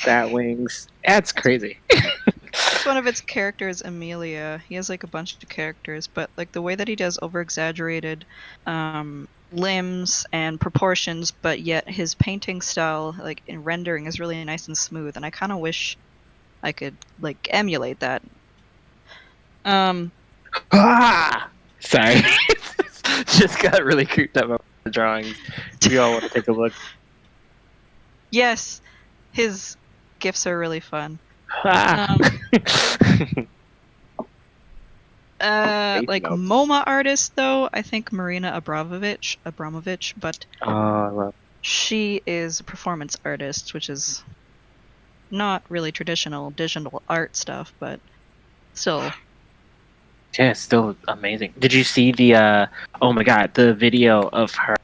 bat wings. That's crazy. That's one of its characters, Amelia. He has like a bunch of characters, but like the way that he does over-exaggerated limbs and proportions, but yet his painting style, like in rendering, is really nice and smooth. And I kind of wish I could like emulate that. Ah! Sorry. Just got really creeped up about the drawings. If you all want to take a look. Yes, his gifs are really fun. Ah. Like notes. MoMA artist though, I think Marina Abramovich, but Oh, I love. she is a performance artist, which is not really traditional digital art stuff, but still. Yeah, it's still amazing. Did you see the oh my god, the video of her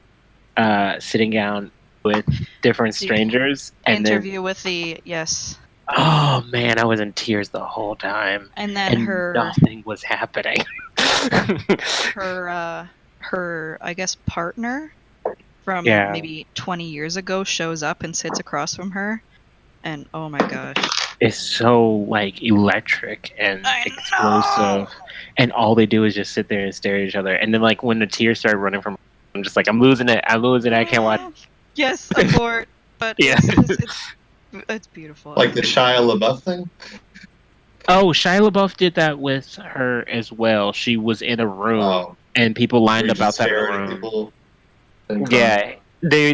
sitting down with different The strangers and interview with the yes, then oh man, I was in tears the whole time. and then And her nothing was happening. her I guess partner from Yeah. maybe 20 years ago shows up and sits across from her, and oh my gosh. It's so like electric and I explosive, know! and all they do is just sit there and stare at each other. And then like when the tears started running from, I'm just like, I'm losing it. I can't watch. Yes, abort. But Yeah. it's beautiful. Like the Shia LaBeouf thing? Oh, Shia LaBeouf did that with her as well. She was in a room Oh, and people lined where up you just outside the stare at room. people and cry. Yeah, they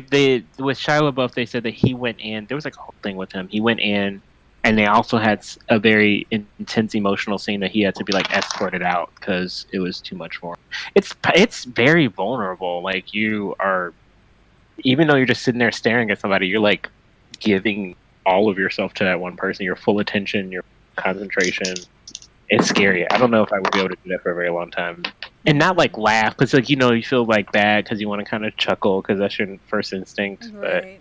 with Shia LaBeouf, they said that he went in. There was like a whole thing with him. He went in, and they also had a very intense emotional scene that he had to be like escorted out because it was too much for him. It's very vulnerable. Like you are, even though you're just sitting there staring at somebody, you're like giving all of yourself to that one person. Your full attention, your concentration. It's scary. I don't know if I would be able to do that for a very long time. And not like laugh, because like you feel like bad because you want to kind of chuckle because that's your first instinct. But Right.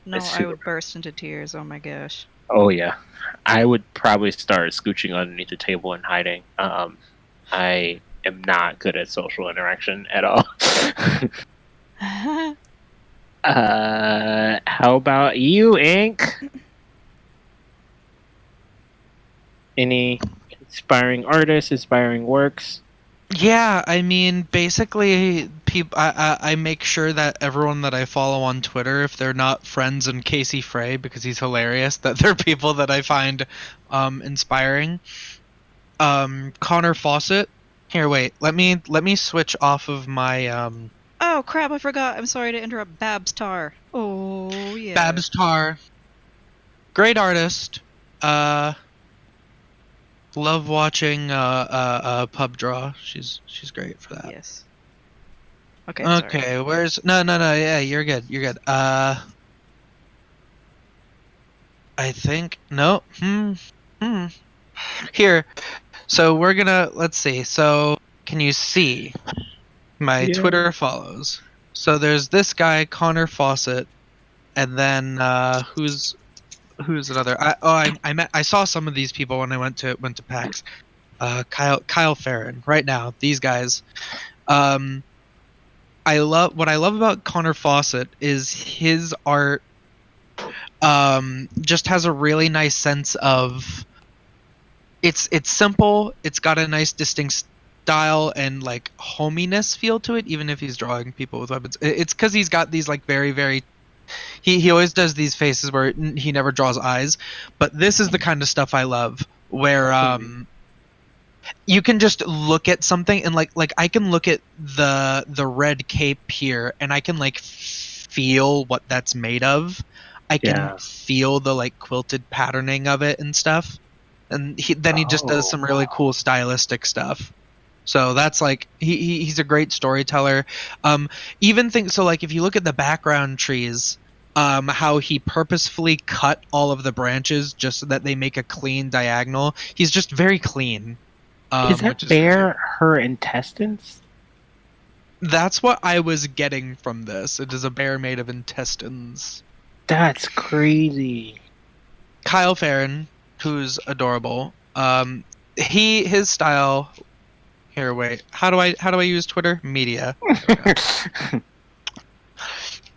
No, it's I would super- burst into tears. Oh my gosh. oh yeah, I would probably start scooching underneath the table and hiding. I am not good at social interaction at all. How about you, Ink? Any inspiring artists, inspiring works? Yeah, I mean, basically, I make sure that everyone that I follow on Twitter, if they're not friends in Casey Frey because he's hilarious, that they're people that I find inspiring. Connor Fawcett. Here, wait. Let me switch off of my Oh crap! I forgot. I'm sorry to interrupt. Babs Tar. Oh yeah. Babs Tar. Great artist. Love watching Pub Draw. She's great for that. Yes. Okay. Sorry. Okay, where's no, yeah, you're good. I think no. Here. So we're gonna let's see. So can you see my Yeah. Twitter follows? So there's this guy, Connor Fawcett, and then who's another? I saw some of these people when I went to PAX. Kyle Farron. Right now, these guys. What I love about Connor Fawcett is his art. Just has a really nice sense of. It's simple. It's got a nice distinct style and like hominess feel to it, even if he's drawing people with weapons. It's because he's got these like very very. He always does these faces where he never draws eyes, but this is the kind of stuff I love, where you can just look at something and like I can look at the red cape here and I can like feel what that's made of. I can Yeah. feel the like quilted patterning of it and stuff. And then he just does some really cool stylistic stuff. So that's like he's a great storyteller. Even things so like if you look at the background trees, how he purposefully cut all of the branches just so that they make a clean diagonal. He's just very clean. Is that Which is bear her intestines? that's what I was getting from this. It is a bear made of intestines. That's crazy. Kyle Farron, who's adorable. His style. Here, wait. How do I use Twitter? Media.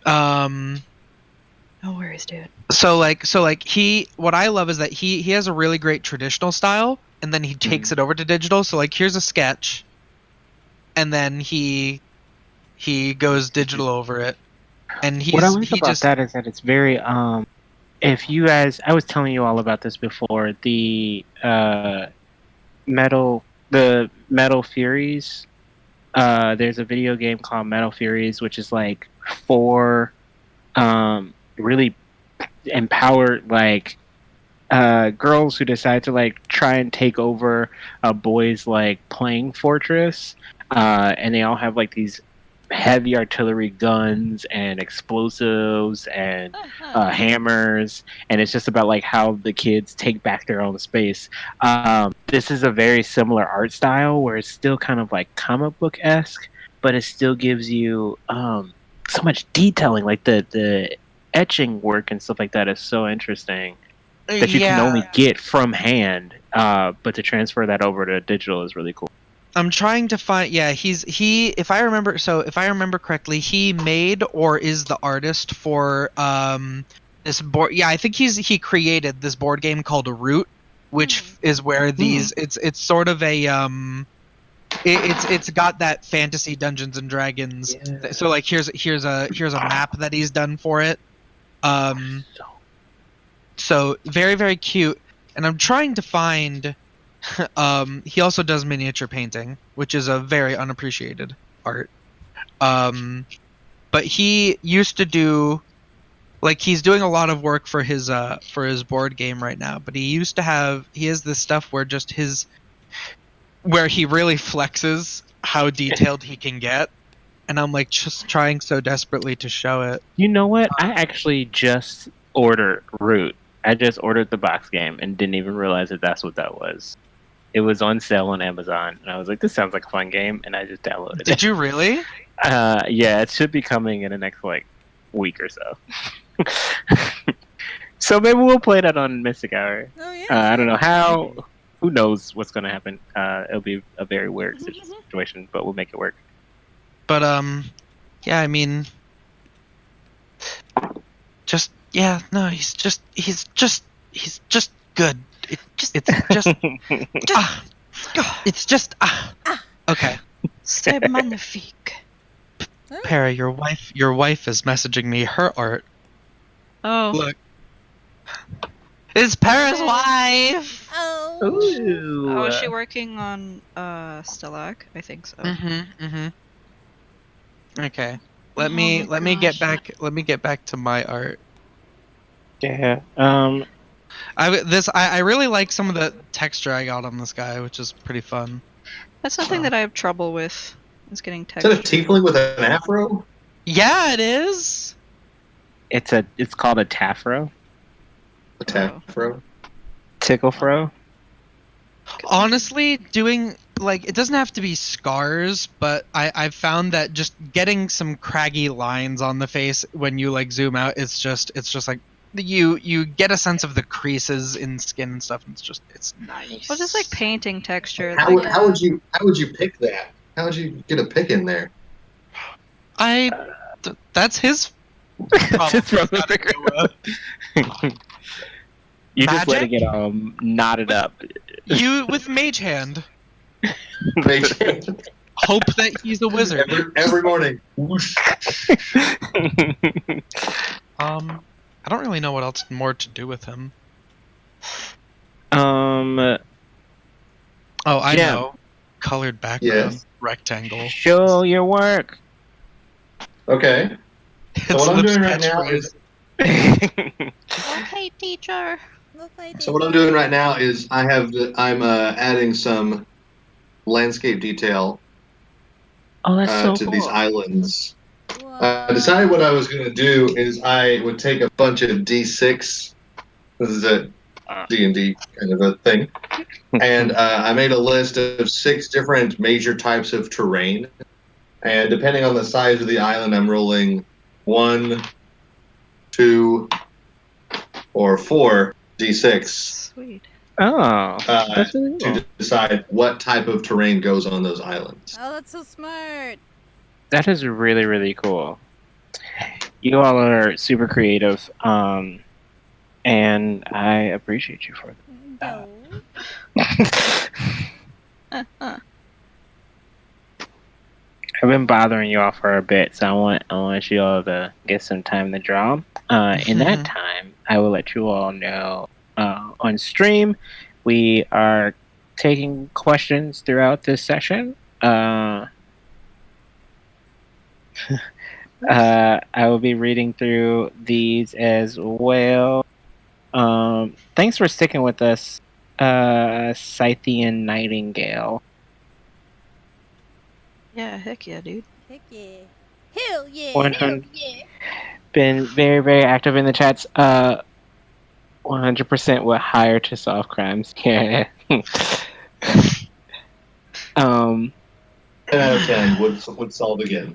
No worries, dude. So like what I love is that he has a really great traditional style and then he takes it over to digital. So like here's a sketch and then he goes digital over it. And What I like about that is that it's very if you guys, I was telling you all about this before, the Metal Furies. There's a video game called Metal Furies, which is like 4 really empowered like girls who decide to like try and take over a boy's like playing fortress, and they all have like these heavy artillery guns and explosives and hammers, and it's just about like how the kids take back their own space. This is a very similar art style where it's still kind of like comic book-esque, but it still gives you so much detailing, like the etching work and stuff like that is so interesting that you can only get from hand, but to transfer that over to digital is really cool. I'm trying to find. Yeah, he. If I remember correctly, he made or is the artist for this board. Yeah, I think he created this board game called Root, which is where these. It's sort of a It's got that fantasy Dungeons and Dragons. Yeah. So like here's a map that he's done for it. So very, very cute. And I'm trying to find. He also does miniature painting, which is a very unappreciated art. But he used to do, like, he's doing a lot of work for his board game right now. But he has this stuff where where he really flexes how detailed he can get, and I'm like just trying so desperately to show it. You know what? I actually just ordered Root. I just ordered the box game and didn't even realize that that's what that was. It was on sale on Amazon, and I was like, "This sounds like a fun game," and I just downloaded it. Did you really? Yeah, it should be coming in the next like week or so. So maybe we'll play that on Mystic Hour. Oh yeah. I don't know how. Who knows what's going to happen? It'll be a very weird situation, but we'll make it work. But yeah, I mean, he's just good. Okay. C'est magnifique. Para, your wife is messaging me her art. Oh. Look. It's Para's wife. Oh. Ooh. Oh, is she working on Stellac? I think so. Okay. Let me get back to my art. Yeah. I really like some of the texture I got on this guy, which is pretty fun. That's something that I have trouble with. Is getting Is texture. that a tiefling with an afro? Yeah, it is. It's called a taffro. A taffro? Ticklefro. Honestly, doing like it doesn't have to be scars, but I've found that just getting some craggy lines on the face when you like zoom out, it's just like you get a sense of the creases in skin and stuff, and it's nice. Well, just like painting texture. How would you pick that? How would you get a pick in there? That's his problem. You just let it Magic? get knotted up. You with mage hand. Mage hand. Hope that he's a wizard. Every morning. Whoosh. I don't really know what else more to do with him. Oh, I Yeah. know. Colored background, Yes. rectangle. Show your work. Okay. So what I'm Flip's doing right now catchphrase. is Okay, teacher. so what I'm doing right now is I'm adding some landscape detail Oh, that's so to these cool. islands. I decided what I was going to do is I would take a bunch of D6. This is a D&D kind of a thing. And I made a list of 6 different major types of terrain. And depending on the size of the island, I'm rolling 1, 2, or 4 D6 Sweet. Oh, that's really cool. to decide what type of terrain goes on those islands. Oh, that's so smart. That is really, really cool. You all are super creative, and I appreciate you for No. that. I've been bothering you all for a bit, so I want you all to get some time to draw. In that time, I will let you all know on stream we are taking questions throughout this session. I will be reading through these as well. Thanks for sticking with us, Scythian Nightingale. Yeah, heck yeah, dude. Heck yeah. Hell yeah. 100 yeah. Been very, very active in the chats. 100% would hire to solve crimes. Yeah. 10 out of 10 would solve again.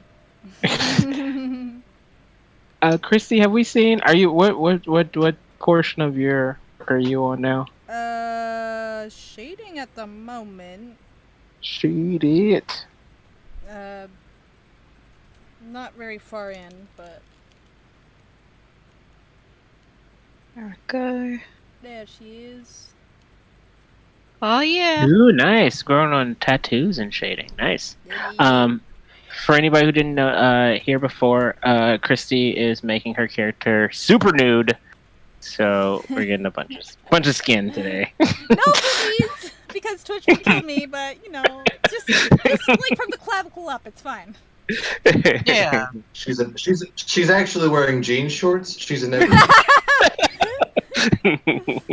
Kristy, have we seen? Are you what portion of your work are you on now? Shading at the moment. She did. Not very far in, but Okay. there she is. Oh yeah. Ooh, nice. Growing on tattoos and shading. Nice. For anybody who didn't know, hear before, Kristy is making her character super nude. So we're getting a bunch of skin today. No, please, because Twitch will kill me. But you know, just like from the clavicle up, it's fine. Yeah. She's actually wearing jean shorts. She's a never.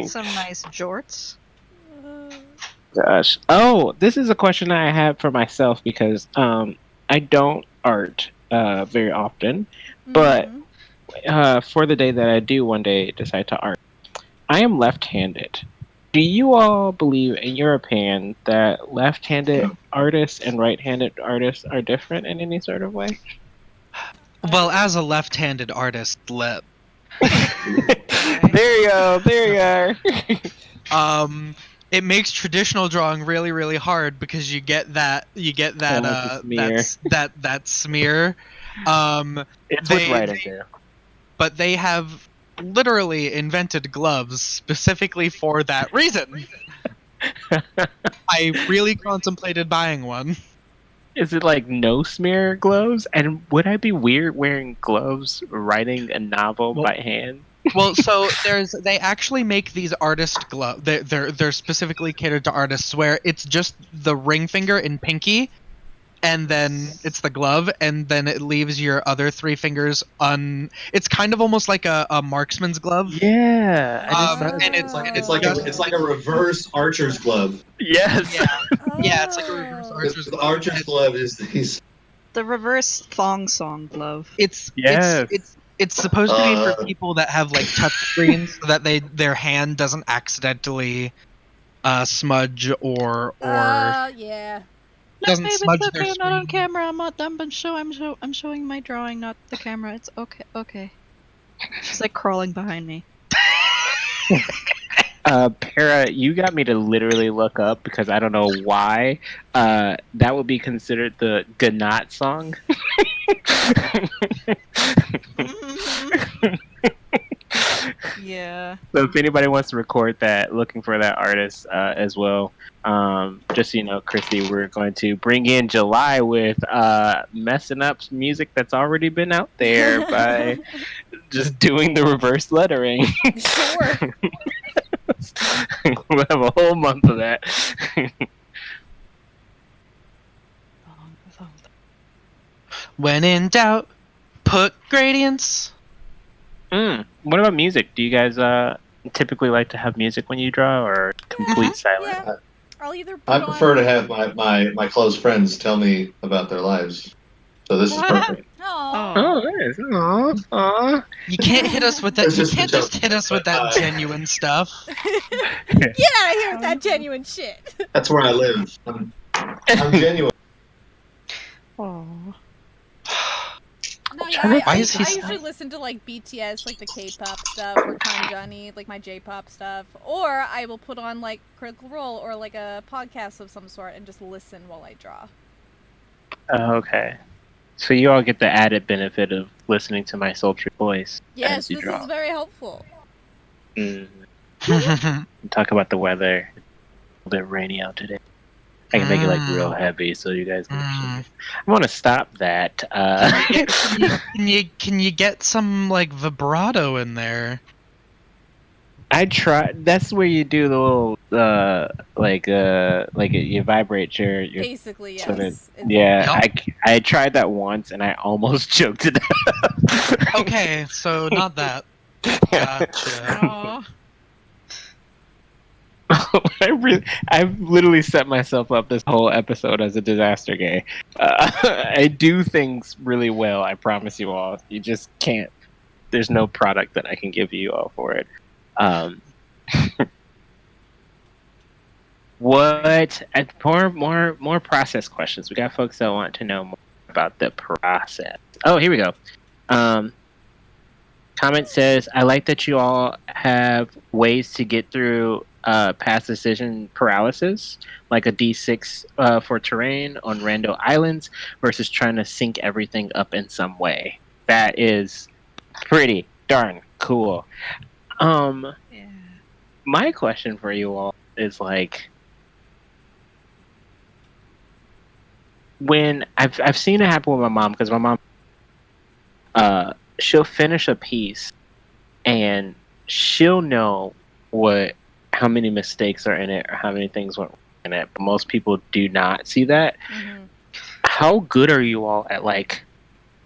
Some nice jorts. Gosh. Oh, this is a question I have for myself because I don't art very often, but for the day that I do one day decide to art, I am left-handed. Do you all believe, in your opinion, that left-handed artists and right-handed artists are different in any sort of way? Well, as a left-handed artist, There you go. There you are. it makes traditional drawing really, really hard because you get that that smear. It's with writing too. But they have literally invented gloves specifically for that reason. I really contemplated buying one. Is it like no smear gloves? And would I be weird wearing gloves writing a novel by hand? Well, so they actually make these artist gloves. They're specifically catered to artists where it's just the ring finger and pinky, and then it's the glove, and then it leaves your other 3 fingers It's kind of almost like a marksman's glove. Yeah, and it's like a reverse archer's glove. Yes. Yeah, it's like a reverse archer's glove. The archer's glove is these. The reverse thong song glove. It's supposed to be for people that have like touch screens so that their hand doesn't accidentally smudge or yeah. doesn't Babe, smudge it's their okay. I'm not on screen. camera. I'm not done. But I'm showing my drawing, not the camera. It's okay. Okay. She's like crawling behind me. Para, you got me to literally look up because I don't know why. That would be considered the Ganat song. Yeah. So if anybody wants to record that, looking for that artist as well, just so you know, Kristy, we're going to bring in July with messing up some music that's already been out there by just doing the reverse lettering. Sure. We'll have a whole month of that. When in doubt, put gradients. What about music? Do you guys typically like to have music when you draw, or complete silence? Yeah. I'll either put I prefer on... to have my close friends tell me about their lives. So this is perfect. Aw. Oh, nice. Aw. You can't hit us with that. It's You just a can't joke. just hit us with that genuine stuff. Get out of here with that genuine shit. That's where I live. I'm genuine. Aw. No, yeah, Why I is he usually listen to like BTS, like the K-pop stuff, or Kanjani, like my J-pop stuff, or I will put on like Critical Role or like a podcast of some sort and just listen while I draw. Okay. So you all get the added benefit of listening to my sultry voice Yes, as you this draw. is very helpful. Talk about the weather. A little bit rainy out today. I can make it like real heavy so you guys can. I want to stop that. Can you get some like vibrato in there? I try. That's where you do the little you vibrate your. Basically, yes. So that, It's- yeah, I tried that once and I almost choked it out. Okay, so not that. Gotcha. I've literally set myself up this whole episode as a disaster gay. I do things really well, I promise you all. You just can't. There's no product that I can give you all for it. More process questions? We got folks that want to know more about the process. Oh, here we go. Comment says, I like that you all have ways to get through past decision paralysis, like a D6 for terrain on rando islands versus trying to sync everything up in some way. That is pretty darn cool. My question for you all is like, when I've seen it happen with my mom, because my mom she'll finish a piece and she'll know how many mistakes are in it or how many things went wrong in it, but most people do not see that. How good are you all at like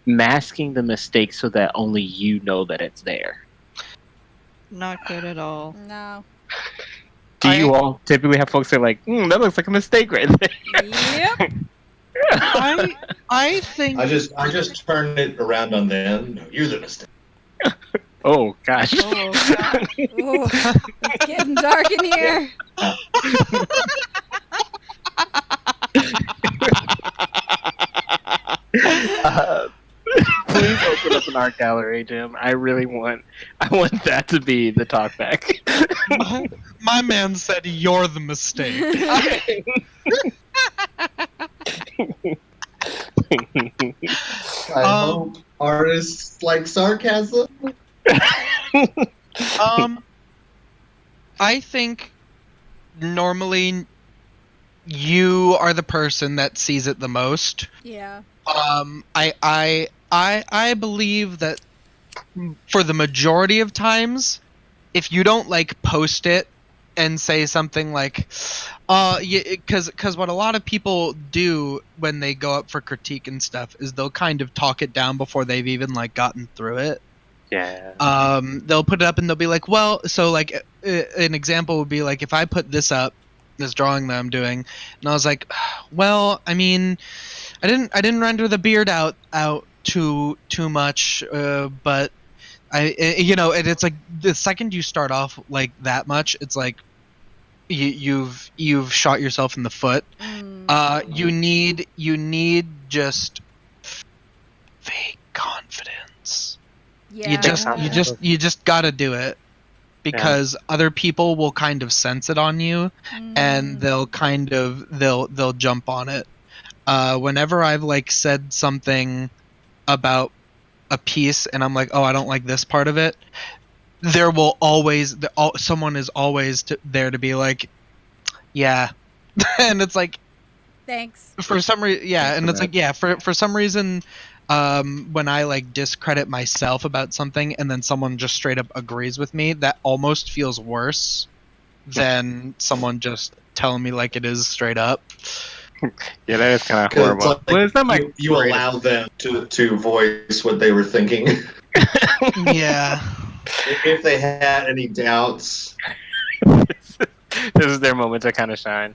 masking the mistakes so that only you know that it's there? Not good at all. No. Do you all typically have folks say like, that looks like a mistake right there? Yep. I think I just turn it around on them. No, you're the mistake. Oh gosh. Oh, God. Ooh, it's getting dark in here. Please open up an art gallery, Jim. I want that to be the talkback. my man said you're the mistake. I hope artists like sarcasm. I think normally you are the person that sees it the most. Yeah. I believe that for the majority of times, if you don't like post it and say something like, because what a lot of people do when they go up for critique and stuff is they'll kind of talk it down before they've even like gotten through it. Yeah. They'll put it up and they'll be like, well, so like an example would be like if I put this up, this drawing that I'm doing, and I was like, well, I mean, I didn't render the beard out too much, but and it's like the second you start off like that much, it's like you've shot yourself in the foot. You need just fake confidence. Yeah. You just gotta do it, because other people will kind of sense it on you, and they'll jump on it. Whenever I've like said something about a piece and I'm like, oh, I don't like this part of it, there will always someone is always there to be like, yeah. And it's like, Thanks. for some reason, yeah. And it's like, yeah, for some reason, when I like discredit myself about something and then someone just straight up agrees with me, that almost feels worse than someone just telling me like it is straight up. Yeah, that is kind of 'Cause it's horrible. like Well, it's not my you allow them to voice what they were thinking. Yeah. If they had any doubts. This is their moment to kind of shine.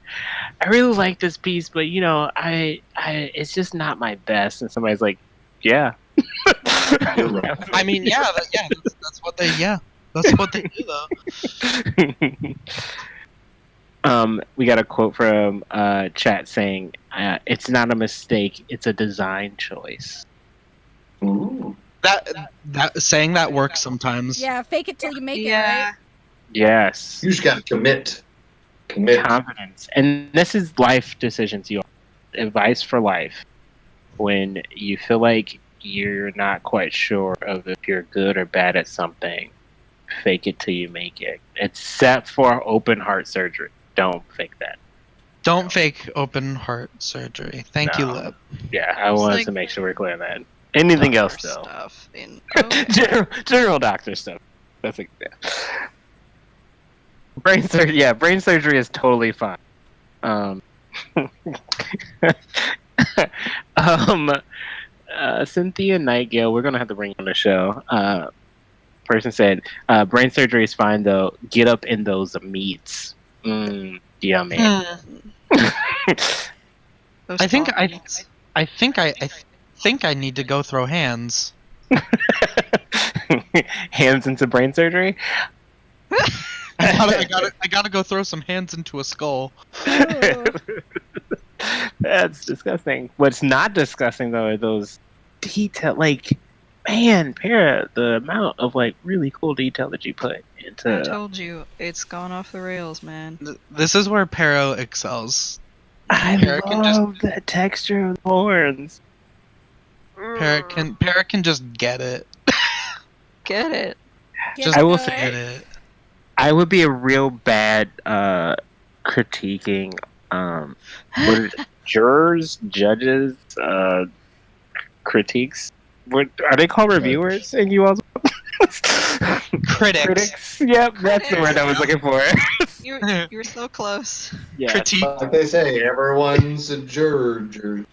I really like this piece, but it's just not my best. And somebody's like, yeah. You're right. I mean, that's what they do though. We got a quote from chat saying, "It's not a mistake; it's a design choice." Ooh. That saying that works sometimes. Yeah, fake it till you make it, right? Yes, You just got to commit. Commit. confidence, and this is life decisions. You advice for life when you feel like you're not quite sure of if you're good or bad at something. Fake it till you make it. Except for open heart surgery. Don't fake that. Don't fake open heart surgery. Thank you, No. Lip. Yeah, I It's wanted like to make sure we're clear on that. Anything else Doctor though? Stuff in, okay. General doctor stuff. That's like brain surgery. Yeah, brain surgery is totally fine. Cynthia Nightgale, we're gonna have to bring you on the show. Person said, brain surgery is fine though. Get up in those meats. Yummy. Those I think coffees. I think I need to go throw hands. Hands into brain surgery. I gotta go throw some hands into a skull. Ooh. That's disgusting. What's not disgusting though are those detail. Like, man, Para, the amount of like really cool detail that you put I into. told you, it's gone off the rails, man. This is where Pero excels. I Para can just- love the texture of the horns. Para can just get it. Get it? Just I will Get say get it. I would be a real bad critiquing what is it? Jurors, judges, critiques. What are they called? Reviewers? And you also Critics. Yep, that's the word I was looking for. You're so close. Yeah, Critique. Like they say, everyone's a juror. juror.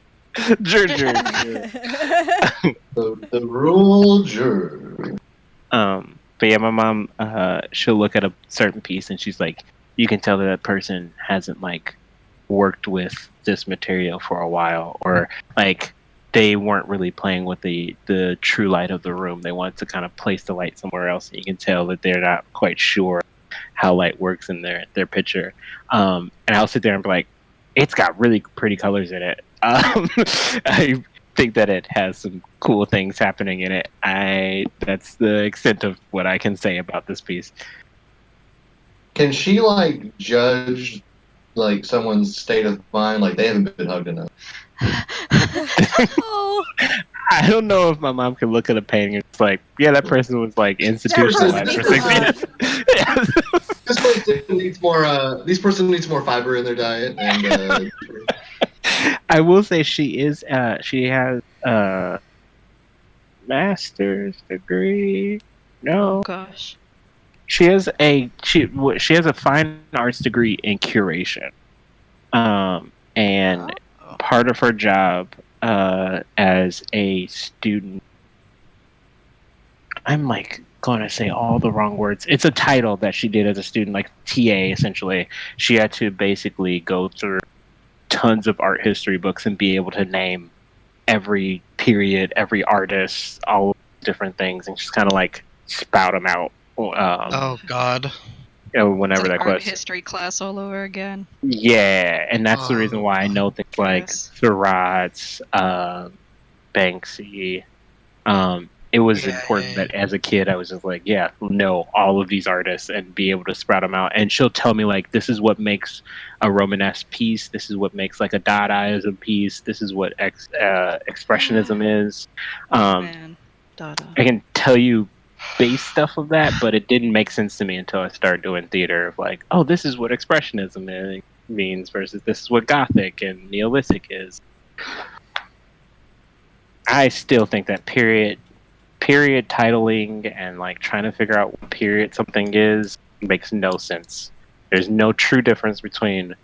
The rule juror. But yeah, my mom, she'll look at a certain piece and she's like, you can tell that person hasn't like worked with this material for a while, or like they weren't really playing with the true light of the room. They wanted to kind of place the light somewhere else, and you can tell that they're not quite sure how light works in their picture. And I'll sit there and be like, it's got really pretty colors in it. I think that it has some cool things happening in it. That's the extent of what I can say about this piece. Can she like judge like someone's state of mind? Like they haven't been hugged enough. Oh, I don't know if my mom could look at a painting and it's like, yeah, that person was like institutionalized for 6 years. This person needs more. This person needs more fiber in their diet. And I will say she has a master's degree. No, Gosh. she has a fine arts degree in curation. And part of her job as a student, I'm like going to say all the wrong words. It's a title that she did as a student, like TA essentially. She had to basically go through tons of art history books and be able to name every period, every artist, all different things, and just kind of like spout them out. Oh God. Whenever It's that an art question. history class all over again. Yeah, and that's the reason why I know things like Yes. Strahd, Banksy. It was Yeah, important yeah, that as a kid I was just like, yeah, know all of these artists and be able to sprout them out. And she'll tell me like, this is what makes a Romanesque piece. This is what makes like a Dadaism piece. This is what expressionism is. Oh man. Dada. I can tell you base stuff of that, but it didn't make sense to me until I started doing theater of like, oh, this is what expressionism means versus this is what Gothic and Neolithic is. I still think that period titling and like trying to figure out what period something is makes no sense. There's no true difference between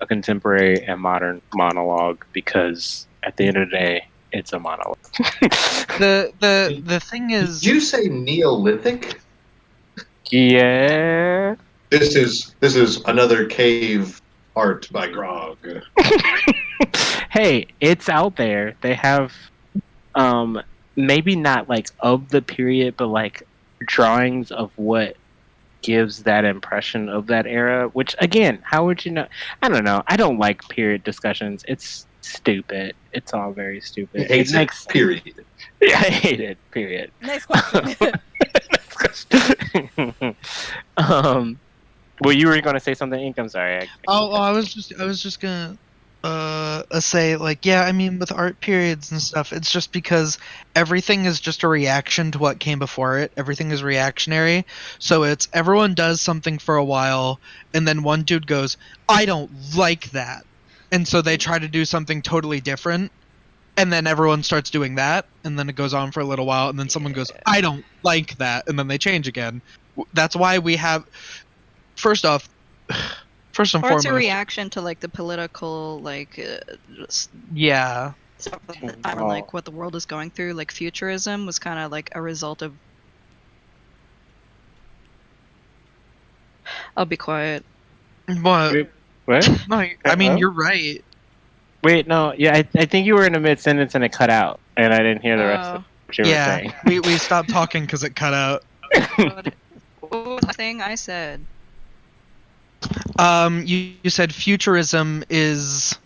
a contemporary and modern monologue because at the end of the day, it's a monologue. The thing Did is, you say Neolithic? Yeah. This is another cave art by Grog. Hey, it's out there. They have maybe not like of the period, but like drawings of what gives that impression of that era, which again, how would you know? I don't know. I don't like period discussions. It's stupid. It's all very He stupid. hates it. Period. Yeah, I hate it. Period. Next question. Next question. Well, you were going to say something, Ink? I'm sorry. I was just gonna say, like, yeah, I mean, with art periods and stuff, it's just because everything is just a reaction to what came before it. Everything is reactionary, so it's everyone does something for a while, and then one dude goes, I don't like that, and so they try to do something totally different, and then everyone starts doing that, and then it goes on for a little while, and then someone goes, I don't like that, and then they change again. That's why we have, first and Or it's foremost, a reaction to like the political yeah. stuff at the time, or like what the world is going through. Like futurism was kind of like a result of. I'll be quiet. What? What? No, I mean, you're right. Wait, no. Yeah, I think you were in a mid sentence and it cut out, and I didn't hear the rest of what you were saying. we stopped talking because it cut out. What was the thing I said? You said futurism is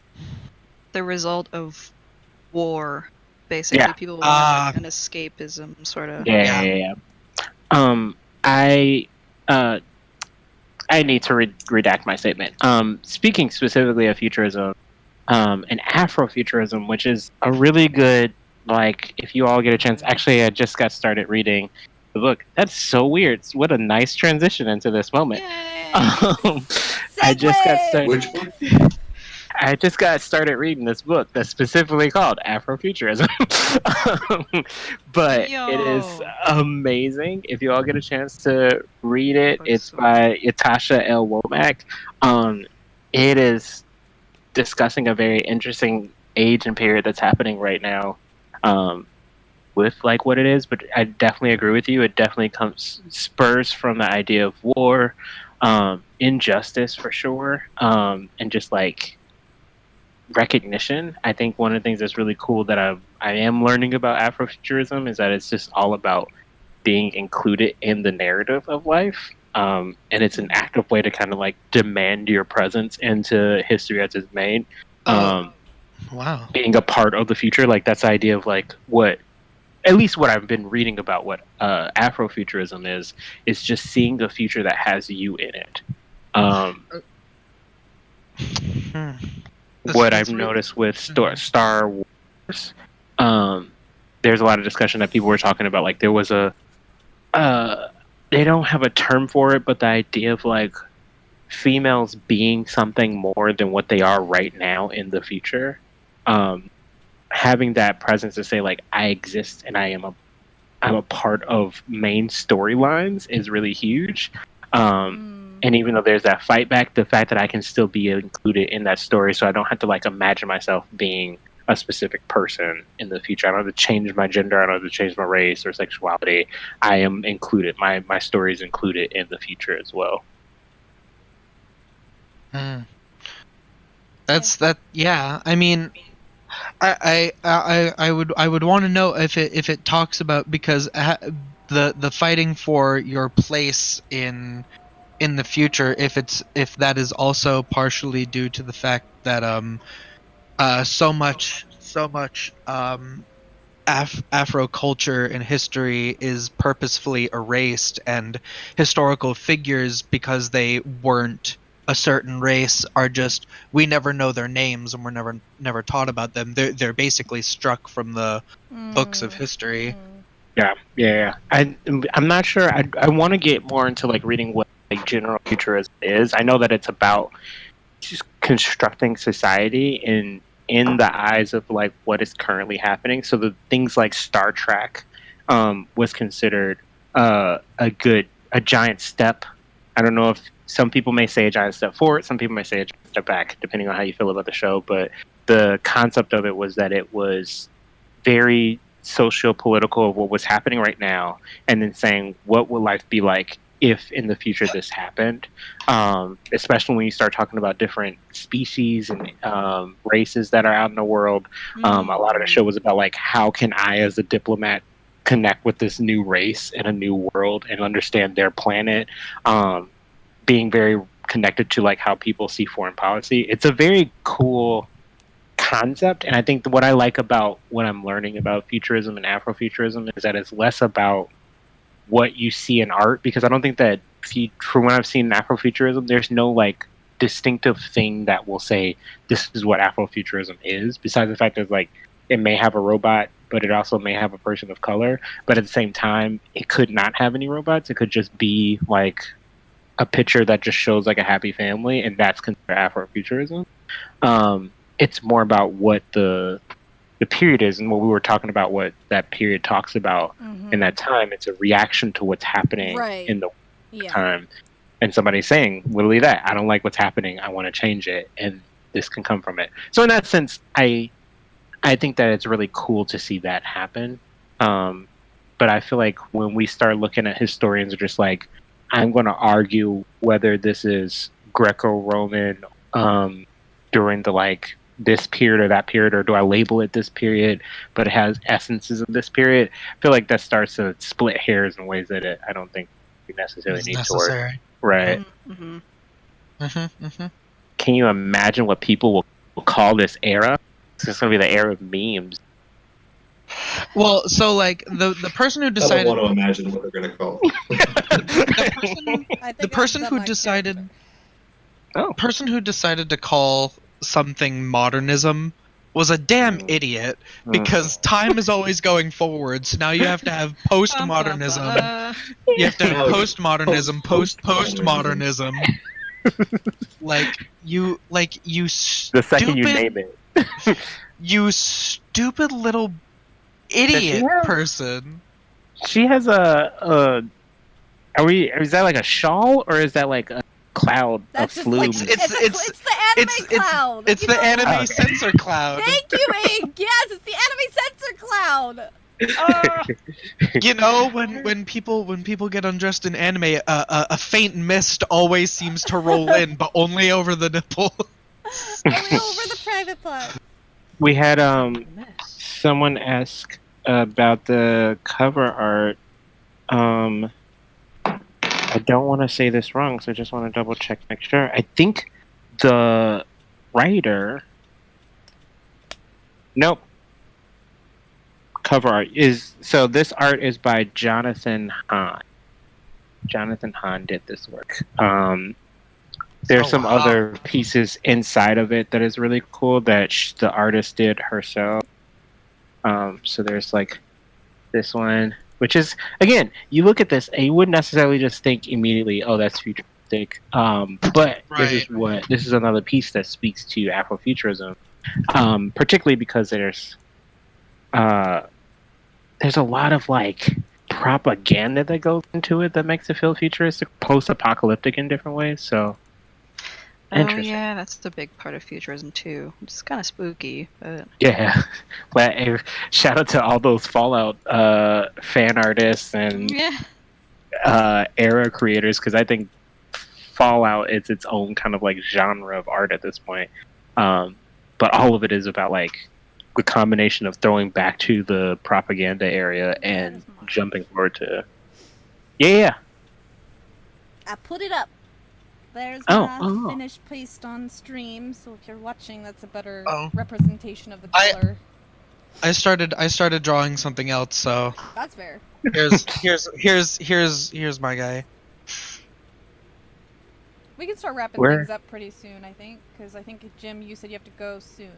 The result of war, basically. Yeah. People want like, an escapism, sort of. Yeah. I need to redact my statement. Speaking specifically of futurism, and Afrofuturism, which is a really good, like, if you all get a chance. Actually, I just got started reading the book. That's so weird. What a nice transition into this moment. I just got started. Which one? I just got started reading this book that's specifically called Afrofuturism. But it is amazing. If you all get a chance to read it, it's by Yatasha L. Womack. It is discussing a very interesting age and period that's happening right now, with like what it is. But I definitely agree with you. It definitely spurs from the idea of war, injustice for sure, and just like recognition. I think one of the things that's really cool that I am learning about Afrofuturism is that it's just all about being included in the narrative of life. And it's an active way to kind of like demand your presence into history as it's made. wow. Being a part of the future, like that's the idea of like what, at least what I've been reading about what Afrofuturism is just seeing the future that has you in it. What I've noticed with Star Wars, there's a lot of discussion that people were talking about. Like there was they don't have a term for it, but the idea of like females being something more than what they are right now in the future, having that presence to say like I exist and I'm a part of main storylines is really huge. And even though there's that fight back, the fact that I can still be included in that story, so I don't have to like imagine myself being a specific person in the future. I don't have to change my gender. I don't have to change my race or sexuality. I am included. My story is included in the future as well. That's that. Yeah, I mean, I would want to know if it talks about, because the fighting for your place in the future, if that is also partially due to the fact that so much Afro culture and history is purposefully erased, and historical figures, because they weren't a certain race, are just, we never know their names and we're never taught about them. They're basically struck from the books of history. Yeah. I'm not sure. I want to get more into like reading what like general futurism is. I know that it's about just constructing society in the eyes of like what is currently happening. So the things like Star Trek was considered a giant step. I don't know if some people may say a giant step forward, some people may say a giant step step back, depending on how you feel about the show. But the concept of it was that it was very socio-political of what was happening right now, and then saying, what will life be like if in the future this happened? Especially when you start talking about different species and races that are out in the world. A lot of the show was about like, how can I as a diplomat connect with this new race in a new world and understand their planet, being very connected to like how people see foreign policy. It's a very cool concept, and I think what I like about what I'm learning about futurism and Afrofuturism is that it's less about what you see in art, because I don't think that from what I've seen in Afrofuturism, there's no like distinctive thing that will say this is what Afrofuturism is, besides the fact that like it may have a robot, but it also may have a person of color, but at the same time it could not have any robots. It could just be like a picture that just shows like a happy family, and that's considered Afrofuturism. It's more about what the period is, and what we were talking about, what that period talks about in that time. It's a reaction to what's happening in the time, and somebody saying literally that I don't like what's happening, I want to change it, and this can come from it. So in that sense, I think that it's really cool to see that happen. But I feel like when we start looking at historians are just like, I'm going to argue whether this is Greco-Roman during the like this period or that period, or do I label it this period, but it has essences of this period. I feel like that starts to split hairs in ways that I don't think we necessarily need to work. Right. Can you imagine what people will call this era? It's just going to be the era of memes. Well, so like the person who decided. I don't want to imagine what they're going to call. the person who decided. Oh. Person who decided to call something modernism was a damn idiot, because time is always going forward. So now you have to have postmodernism. You have to have postmodernism, postmodernism. you the stupid, second you name it. You stupid little idiot person. She has a. Is that like a shawl, or is that like a cloud of flume? It's the anime cloud. It's the anime sensor cloud. Thank you, Ink. Yes, it's the anime sensor cloud. You know, when people get undressed in anime, a faint mist always seems to roll in, but only over the nipple. Only over the private part. We had someone ask about the cover art. I don't want to say this wrong, so I just want to double check, make sure. I think the writer. Nope. Cover art is this art is by Jonathan Hahn. Jonathan Hahn did this work. There's some other pieces inside of it that is really cool that the artist did herself. So there's like this one, which is, again, you look at this and you wouldn't necessarily just think immediately, oh, that's futuristic. But this is another piece that speaks to Afrofuturism, particularly because there's a lot of like propaganda that goes into it that makes it feel futuristic, post-apocalyptic in different ways. So. Oh yeah, that's the big part of futurism too. It's kind of spooky, but yeah. Well, shout out to all those Fallout fan artists and era creators, because I think Fallout is its own kind of like genre of art at this point. But all of it is about like the combination of throwing back to the propaganda area and jumping forward to I put it up. There's my finished paste on stream, so if you're watching, that's a better representation of the color. I started drawing something else, so that's fair. Here's my guy. We can start wrapping things up pretty soon, I think, because I think, Jim, you said you have to go soon.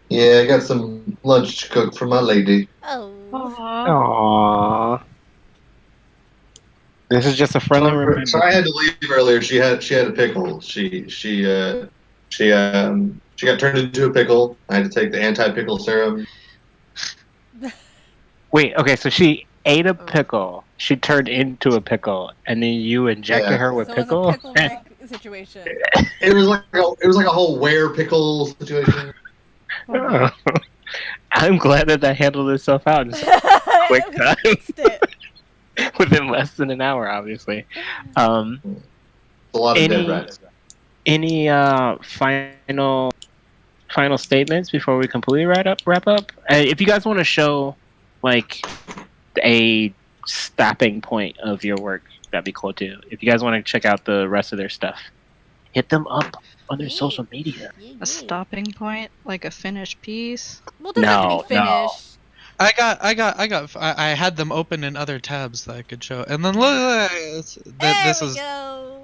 Yeah, I got some lunch to cook for my lady. Oh. Aww. This is just a friendly reminder. So I had to leave earlier. She had a pickle. She got turned into a pickle. I had to take the anti-pickle serum. Wait, okay, so she ate a pickle. She turned into a pickle, and then you injected her with pickle. situation. It was like a whole where pickle situation. Oh. I'm glad that handled itself out in such a quick We time. fixed it. Within less than an hour, obviously. A lot of dead rats. Any final statements before we completely wrap up? If you guys want to show like a stopping point of your work, that'd be cool too. If you guys want to check out the rest of their stuff, hit them up on their social media. A stopping point, like a finished piece. Well, it doesn't have to No, be finished. I had them open in other tabs that I could show, and then look, this is Go.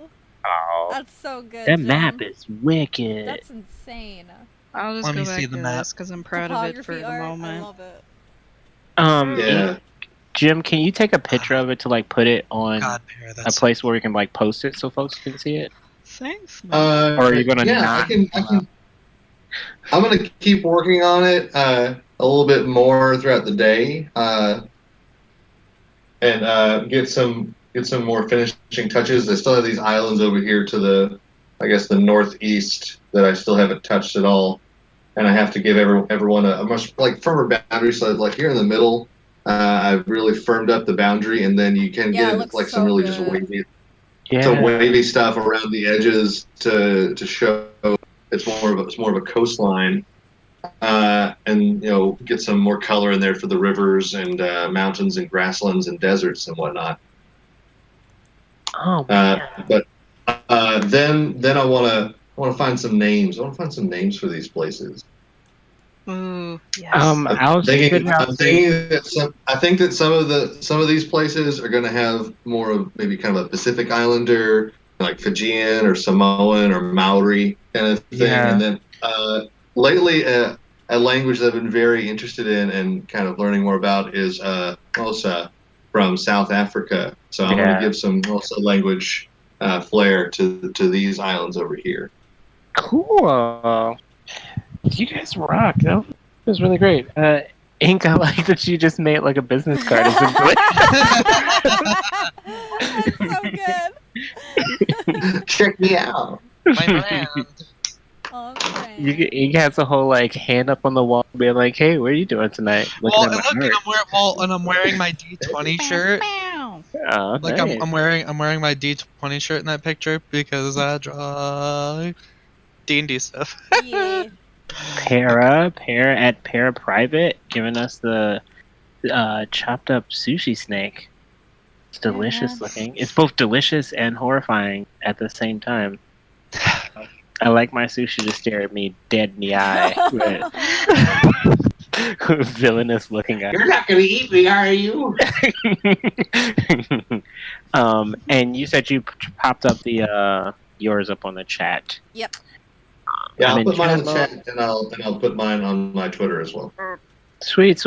Oh, That's so good. that Jim. map is wicked. That's insane. I'll just Let go me back see to the map. this because I'm proud of it for Topography the art, I moment. love it. Yeah. Jim, can you take a picture of it to like put it on God, Pear, a that's place where we can like post it so folks can see it? Thanks, man. Or are you gonna yeah, not? I can. I'm gonna keep working on it a little bit more throughout the day, and get some more finishing touches. I still have these islands over here to the, I guess, the northeast that I still haven't touched at all, and I have to give everyone a much like firmer boundary. So like here in the middle, I've really firmed up the boundary, and then you can Yeah, it get looks like so some really good. just wavy, Yeah. some wavy stuff around the edges to show it's more of a coastline, and get some more color in there for the rivers and mountains and grasslands and deserts and whatnot. Oh man. But then I want to find some names. I want to find some names for these places. Ooh, yes. I was thinking about I think that some of these places are going to have more of maybe kind of a Pacific Islander, like Fijian or Samoan or Maori kind of thing. Yeah. And then lately, a language that I've been very interested in and kind of learning more about is Xhosa from South Africa. So I'm going to give some Xhosa language flair to these islands over here. Cool. You guys rock. That was really great. Ink, I like that you just made like a business card. That's so good. Check me out. my land. Okay. Ink has a whole like hand up on the wall, being like, "Hey, what are you doing tonight?" Well, Looking and at my look, and I'm wearing my D20 shirt. art. Like Nice. I'm wearing my D20 shirt in that picture because I draw D&D stuff. Yeah. Para at Para Private giving us the chopped up sushi snake. It's delicious Yes. looking. It's both delicious and horrifying at the same time. I like my sushi to stare at me dead in the eye. Villainous looking guy. You're not going to eat me, are you? And you said you popped up the yours up on the chat. Yep. Yeah, I'm I'll in put mine in the chat chat, and I'll put mine on my Twitter as well. Sweet.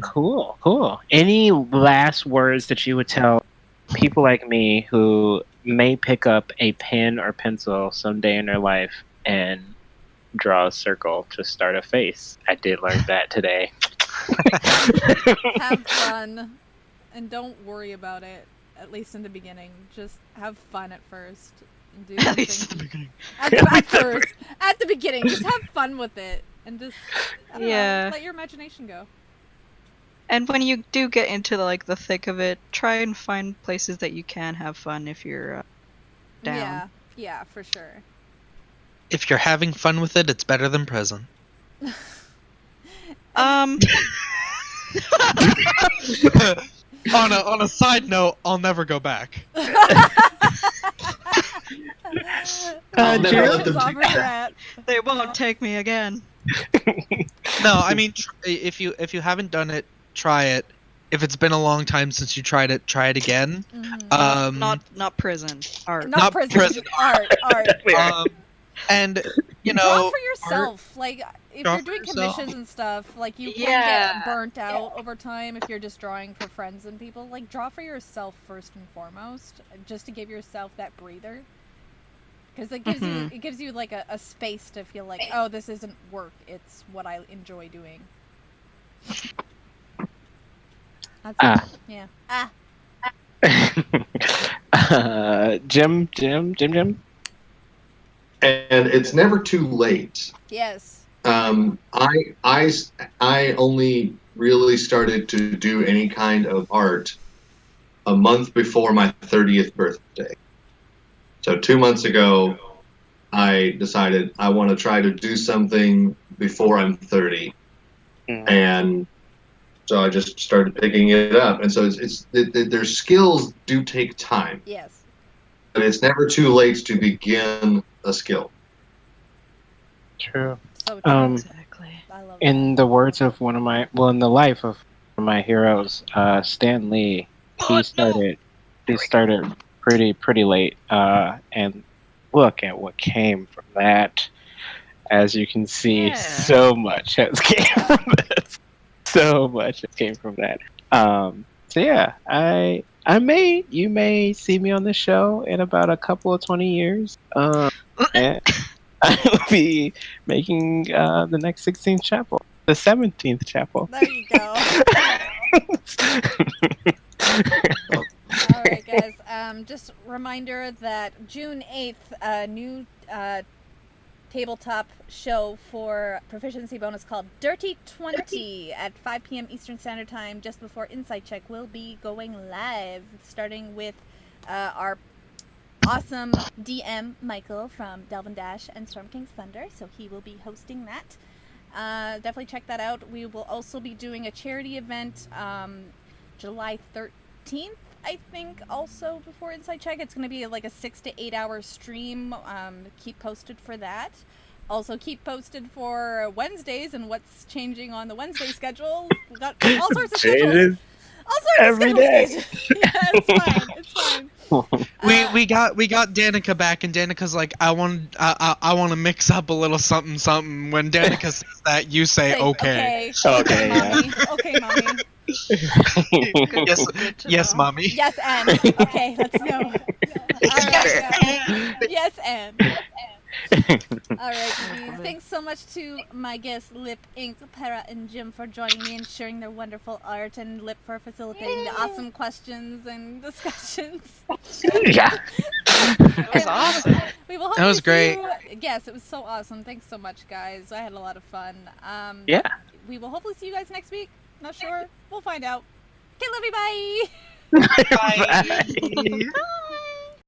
Cool. Any last words that you would tell people like me who may pick up a pen or pencil someday in their life and draw a circle to start a face? I did learn that today. Have fun. And don't worry about it, at least in the beginning. Just have fun at first. And do At least something. the beginning. At the beginning. Just have fun with it. And just, I don't know, let your imagination go. And when you do get into the thick of it, try and find places that you can have fun if you're down. Yeah, for sure. If you're having fun with it, it's better than prison. Um, On a side note, I'll never go back. I'll never Jim? let them take that. that. They won't take me again. No, I mean, if you haven't done it, try it. If it's been a long time since you tried it, try it again. Mm-hmm. Not prison. Art. Not prison. Art. And you Draw know, for yourself. Like if Draw you're for doing yourself. commissions and stuff, like you can Yeah. get burnt out over time if you're just drawing for friends and people. Like draw for yourself first and foremost, just to give yourself that breather. Because it gives you like a space to feel like, oh, this isn't work. It's what I enjoy doing. That's it. Yeah. Jim. And it's never too late. Yes. I only really started to do any kind of art a month before my 30th birthday. So 2 months ago, I decided I want to try to do something before I'm 30, and so I just started picking it up. And so their skills do take time. Yes. But it's never too late to begin a skill. True. So true. Exactly. I love In the words of in the life of one of my heroes, Stan Lee, he started pretty late, and look at what came from that. As you can see, Yeah. so much has came from that. So much has came from that. So yeah, you may see me on the show in about a couple of 20 years. And I will be making the next 16th chapel, the 17th chapel. There you go. All right, guys. Just reminder that June 8th, new tabletop show for proficiency bonus called Dirty 20 at 5 p.m. Eastern Standard Time, just before Insight Check will be going live, starting with our awesome DM Michael from Delvin Dash and Storm King's Thunder. So he will be hosting that. Definitely check that out. We will also be doing a charity event July 13th, I think, also before Inside Check. It's going to be like a 6 to 8 hour stream. Keep posted for that. Also keep posted for Wednesdays and what's changing on the Wednesday schedule. We've got all sorts of schedules. All sorts every of day. schedules. Yeah, it's fine. We got Danica back, and Danica's like, I want to mix up a little something. When Danica says that, you say okay. Okay, yeah. Mommy. Okay, mommy. Yes, mommy. Yes, and okay, let's go. All right, yes, and. All right, please. Thanks so much to my guests, Lip, Ink, Para, and Jim for joining me and sharing their wonderful art, and Lip for facilitating the awesome questions and discussions. Yeah. It was awesome. We will That was great. Yes, it was so awesome. Thanks so much, guys. I had a lot of fun. Yeah. We will hopefully see you guys next week. Not sure. We'll find out. Okay, love you. Bye. Bye.